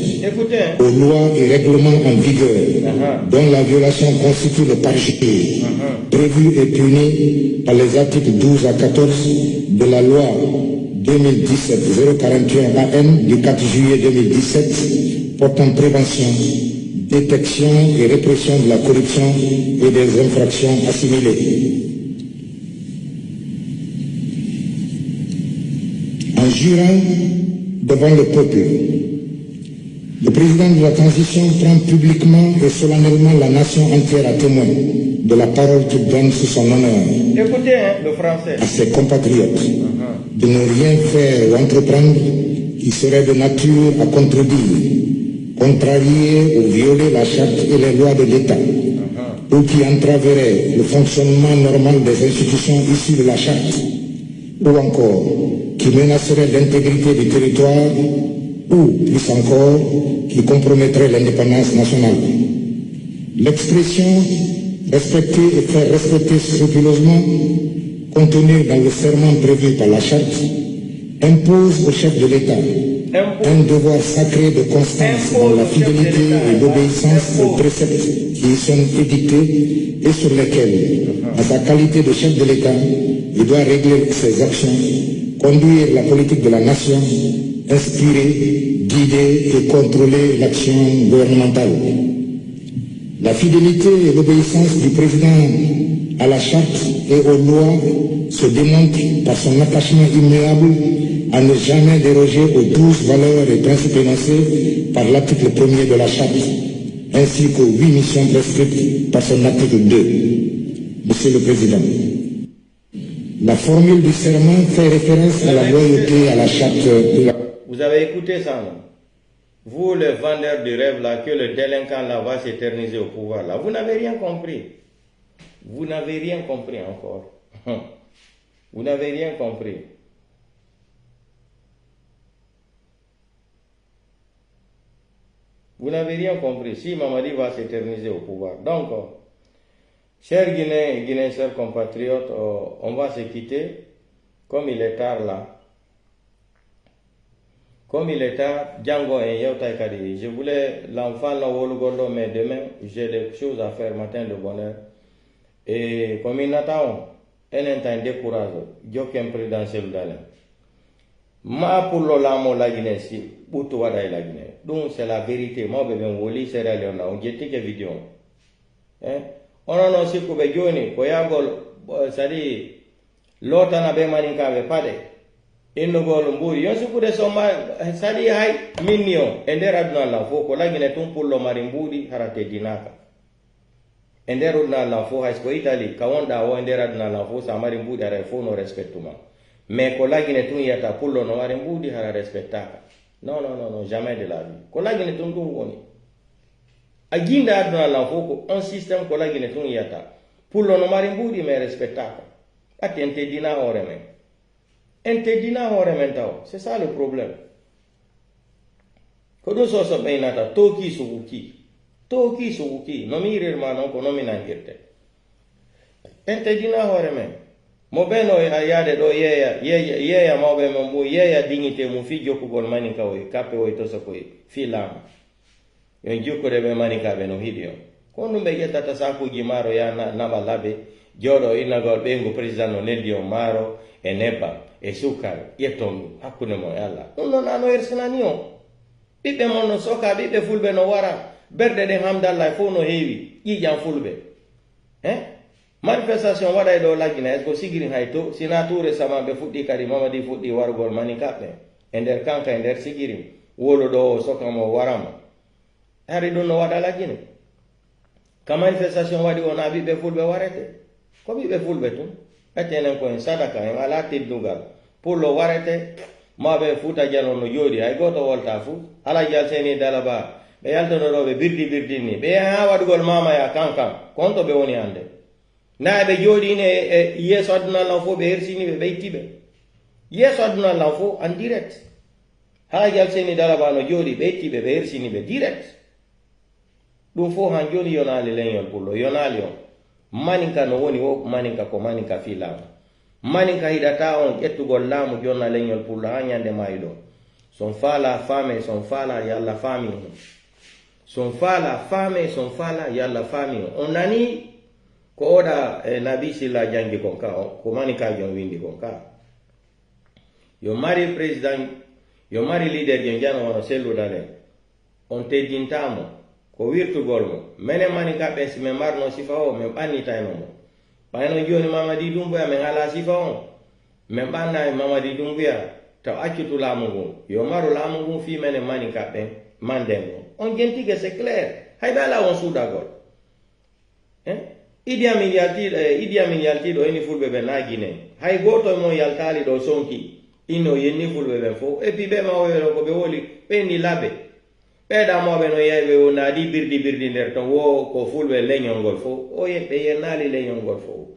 aux lois et règlements en vigueur, dont la violation constitue le parjure, prévu et puni par les articles 12 à 14 de la loi 2017-041 AN du 4 juillet 2017 portant prévention, détection et répression de la corruption et des infractions assimilées. En jurant devant le peuple, le président de la transition prend publiquement et solennellement la nation entière à témoin de la parole qu'il donne sous son honneur. Écoutez, le français. À ses compatriotes de ne rien faire ou entreprendre qui serait de nature à contredire, contrarier ou violer la charte et les lois de l'État, ou qui entraverait le fonctionnement normal des institutions issues de la charte, ou encore qui menacerait l'intégrité du territoire, ou plus encore, qui compromettrait l'indépendance nationale. L'expression « respecter et faire respecter scrupuleusement » contenue dans le serment prévu par la charte impose au chef de l'État un devoir sacré de constance dans la fidélité et l'obéissance aux préceptes qui y sont édictés et sur lesquels, en sa qualité de chef de l'État, il doit régler ses actions, conduire la politique de la nation, inspirer, guider et contrôler l'action gouvernementale. La fidélité et l'obéissance du président à la charte et aux lois se démontrent par son attachement immuable à ne jamais déroger aux 12 valeurs et principes énoncés par l'article 1er de la charte, ainsi qu'aux 8 missions prescrites par son article 2. Monsieur le Président, la formule du serment fait référence à la loyauté à la charte de la... Vous avez écouté ça, non? Vous, le vendeur du rêve, là, que le délinquant là va s'éterniser au pouvoir, là, vous n'avez rien compris. Vous n'avez rien compris encore. Vous n'avez rien compris. Vous n'avez rien compris. Si Mamadi va s'éterniser au pouvoir. Donc, chers Guinéens, chers compatriotes, on va se quitter. Comme il est tard là. Comme il est tard, Django et Yautaikadi. Je voulais l'enfant là Wolugolo, mais demain, j'ai des choses à faire matin de bonheur. Et comme il n'attend, elle est en décourage. Jokem présidentiel d'aller. Ma pour l'olamo la Guinée, si, Boutou Wada la Guinée. Donc c'est la vérité. Moi, bébé, Woli, Sierra Leone, on dit que vidéo. On a aussi pour Béjoni, Koyagol, c'est-à-dire, l'autre n'a pas maninka, pas de. Innogol mburi yonsi kude soma sadi hay minio endera duna la fo ko lagine tum pullo mari mbudi harate dinaka endera duna la fo hay ko Italy kawonda wo endera duna la fo sa mari mbudi ara fo no respectuma mais ko lagine tum yata pullo no mari mbudi hara respectaka non jamais de la vie ko lagine tum dum woni aginda duna la fo ko un système ko lagine tum yata pullo no mari mbudi mais respectaka atente dina ore men. C'est ça le problème. Kodo so so bainata toki suki no mi rirmano ko no mi nangirte ente dina hore men mo beno ayade do yeya mawbe mo yeya dignité mu fi jokugol manika o kape o to so ko filam yo jokore be manika be no hidio ko no be yeta ta saku jimaro ya na balabe jodo inagol be ngo president no nedio maro e neba e sukar yetom hakune mo yalla non ano ersinanio bibe mono soka bibe fulbe no wara berde de hamdallah fo no heewi ƴiƴan fulbe manifestation waɗa ɗo lagina est ce que sigirin hayto sina toure sama ɓe fuɗɗi kadi mamadi fuɗɗi wargol mani kaɓɓe e nder kanka e nder sigirin wolo ɗo sokamo waramo hari ɗum no waɗa lagine ka manifestation waɗi wona ɓiɓɓe fulɓe warete ko ɓiɓɓe fulɓe tum ɓettenen koyen sadaka en ala teddugal pullo warete maɓe fuuta jalo no jooɗi hay goto wolta fuu ala jal seni dalaba ɓe yaltonoɗoɓe birdi ni ɓe ha waɗugol mamaya kankam konto ɓe woni hande na ɓe jooɗine e yeeso adunallan fof ɓe hersiniɓe ɓeytiɓe yeeso adunallan fof en direct ha jal seni dalaba no jooɗi ɓeytiɓe ɓe hersiniɓe direct ɗum fof han joni yonali leñol pullo yonali on maninka no woni wo maninka ko maninka fi laamu maninka hiɗata on ƴettugol laamu jonna leñol pullo ha ñande mayi ɗo son faala faame son faala yo allah faami on son faala faame son faala yo allah faami on nani ko oɗa nabi silla jangi kon ka ko manikaji on windi kon ka yo mari président yo mari leader je jano wono selludalen on teddintamo ko wirtugol mo menen manikaɓe si min marno sifa o min ɓannitayno mo ɓayno joni mamadi dumbuya min ala sifa on min ɓanna mamadi dumbuya taw accutu laamu ngun yo maru laamu ngun fi menen manikaɓe manden mo on jentige c'est clair hayɓe ala on suuɗagol Idi Amin yaltiɗo eni fulɓe ɓe nagine hay goto e mon yaltali ɗo sonki inno yenni fulɓe ɓen fof et puis ɓe mawɓeɗo ko ɓe woli ɓenni laɓe ɓeɗamoɓe no yeeɓe o naadi birdi nder ton wo ko fulɓe leñol ngol fof o ɓe yennali leñol ngol fof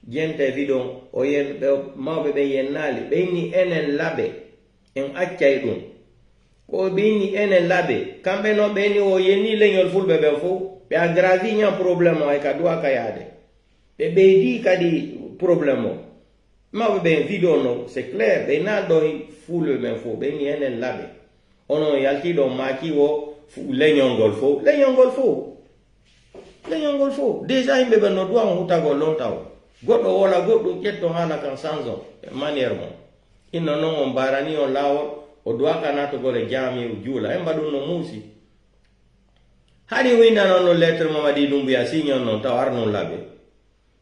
jente wiɗon o yen mawɓe ɓe yennali ɓeyni enen laɓe en accay ɗum ko ɓeyni enen laɓe kamɓe no ɓeyni o yenni leñol fulɓe ɓen fof ɓe aggravi ñan probléme o hay ka duwa ka yaade ɓe ɓeydi kadi probléme o Ma ben vidéo c'est clair, ben na do full men fo ben ni enen labe. Ono yalti do maki wo lenyongol fo. Déjà il me ben no doa huta go lontaw. Goddo wala goddo ketto hala kan sanzo manière mo. Inno non on barani on lawo o doa kanato gore jami o jula en badun no musi. Hari winda non lettre Mamadi Doumbouya signo non taw arnon labe.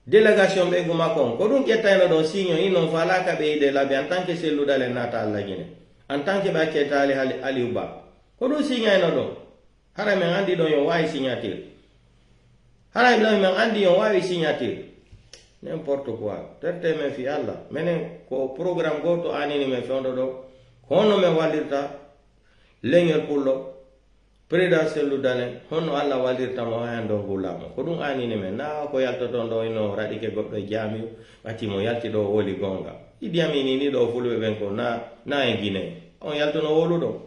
Délégation be guma kon ko dun ketayno don signo ino fala ka be de labe en tant que cellou dale nata alla gine en tant que ba ketali ali uba ko dun signo no don hara men andi don yo way signature hara men andi yo way signature n'importe quoi terte men fi alla menen ko programme goto anini men fondo do kono men walirta leñol pullo Preda cellou dalen hono alla walirta mo hando gulamo ko dum anini men na ko yalto don do ino radike goddo jami bati mo yalti do woli gonga Idi Amin ni do fulbe ben ko na en Guinée on yalto no wolu do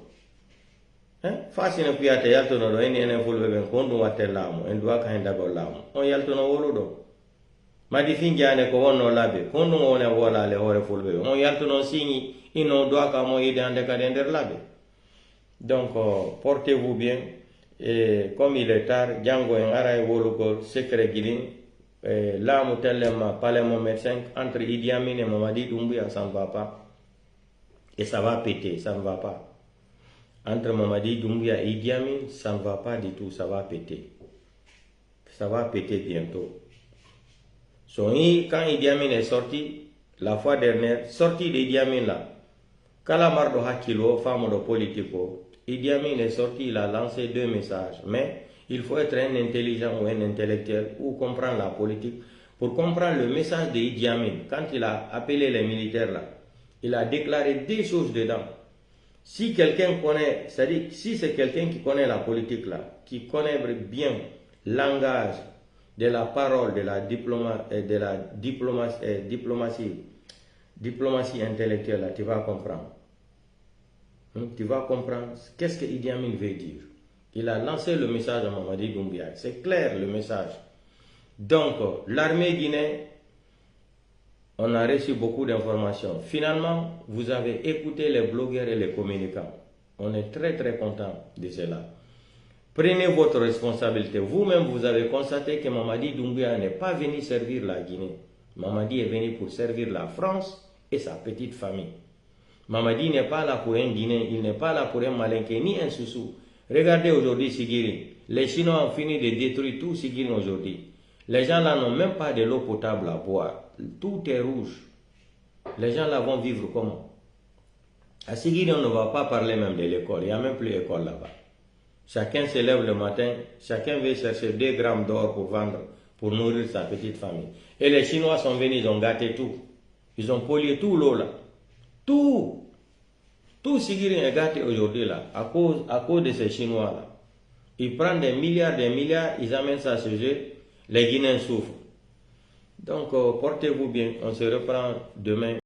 fasina piate yalto no do enen fulbe ben ko dum watte lamo en duwa ka henda go lamo on yalto no wolu do madi finjane ko wonno labe ko dum wona wala le hore fulbe on yalto no signi ino duwa ka mo yide ande ka der labe. Donc, portez-vous bien. Et comme il est tard, Django en Araï Wologol, secret guilin, là, m'a parlé mon médecin, entre Idi Amin et Mamadi Doumbouya, ça ne va pas. Et ça va péter, ça ne va pas. Entre Mamadi Doumbouya et Idi Amin, ça ne va pas du tout, ça va péter. Ça va péter bientôt. Quand Idi Amin est sorti, la fois dernière, sorti d'Idi Amin là, Kalamardo Hakilo, femme de politico, Idi Amin est sorti, il a lancé 2 messages. Mais il faut être un intelligent ou un intellectuel ou comprendre la politique. Pour comprendre le message de Idi Amin, quand il a appelé les militaires là, il a déclaré 2 choses dedans. Si quelqu'un connaît, c'est-à-dire si c'est quelqu'un qui connaît la politique là, qui connaît bien le langage de la parole, de la diplomatie intellectuelle là, tu vas comprendre. Tu vas comprendre qu'est-ce que Idi Amin veut dire. Il a lancé le message à Mamadi Doumbouya. C'est clair le message. Donc, l'armée guinéenne, on a reçu beaucoup d'informations. Finalement, vous avez écouté les blogueurs et les communicants. On est très très content de cela. Prenez votre responsabilité. Vous-même, vous avez constaté que Mamadi Doumbouya n'est pas venu servir la Guinée. Mamadi est venu pour servir la France et sa petite famille. Mamadi n'est pas là pour un Guinéen, il n'est pas là pour un Malinké, ni un Soussou. Regardez aujourd'hui Sigiri. Les Chinois ont fini de détruire tout Sigiri aujourd'hui. Les gens là n'ont même pas de l'eau potable à boire. Tout est rouge. Les gens là vont vivre comment? À Sigiri, on ne va pas parler même de l'école. Il n'y a même plus d'école là-bas. Chacun se lève le matin, chacun veut chercher 2 grammes d'or pour vendre, pour nourrir sa petite famille. Et les Chinois sont venus, ils ont gâté tout. Ils ont pollué tout l'eau là. Tout Sigiri est gâté aujourd'hui là, à cause de ces Chinois là. Ils prennent des milliards, ils amènent ça chez eux, les Guinéens souffrent. Donc portez-vous bien, on se reprend demain.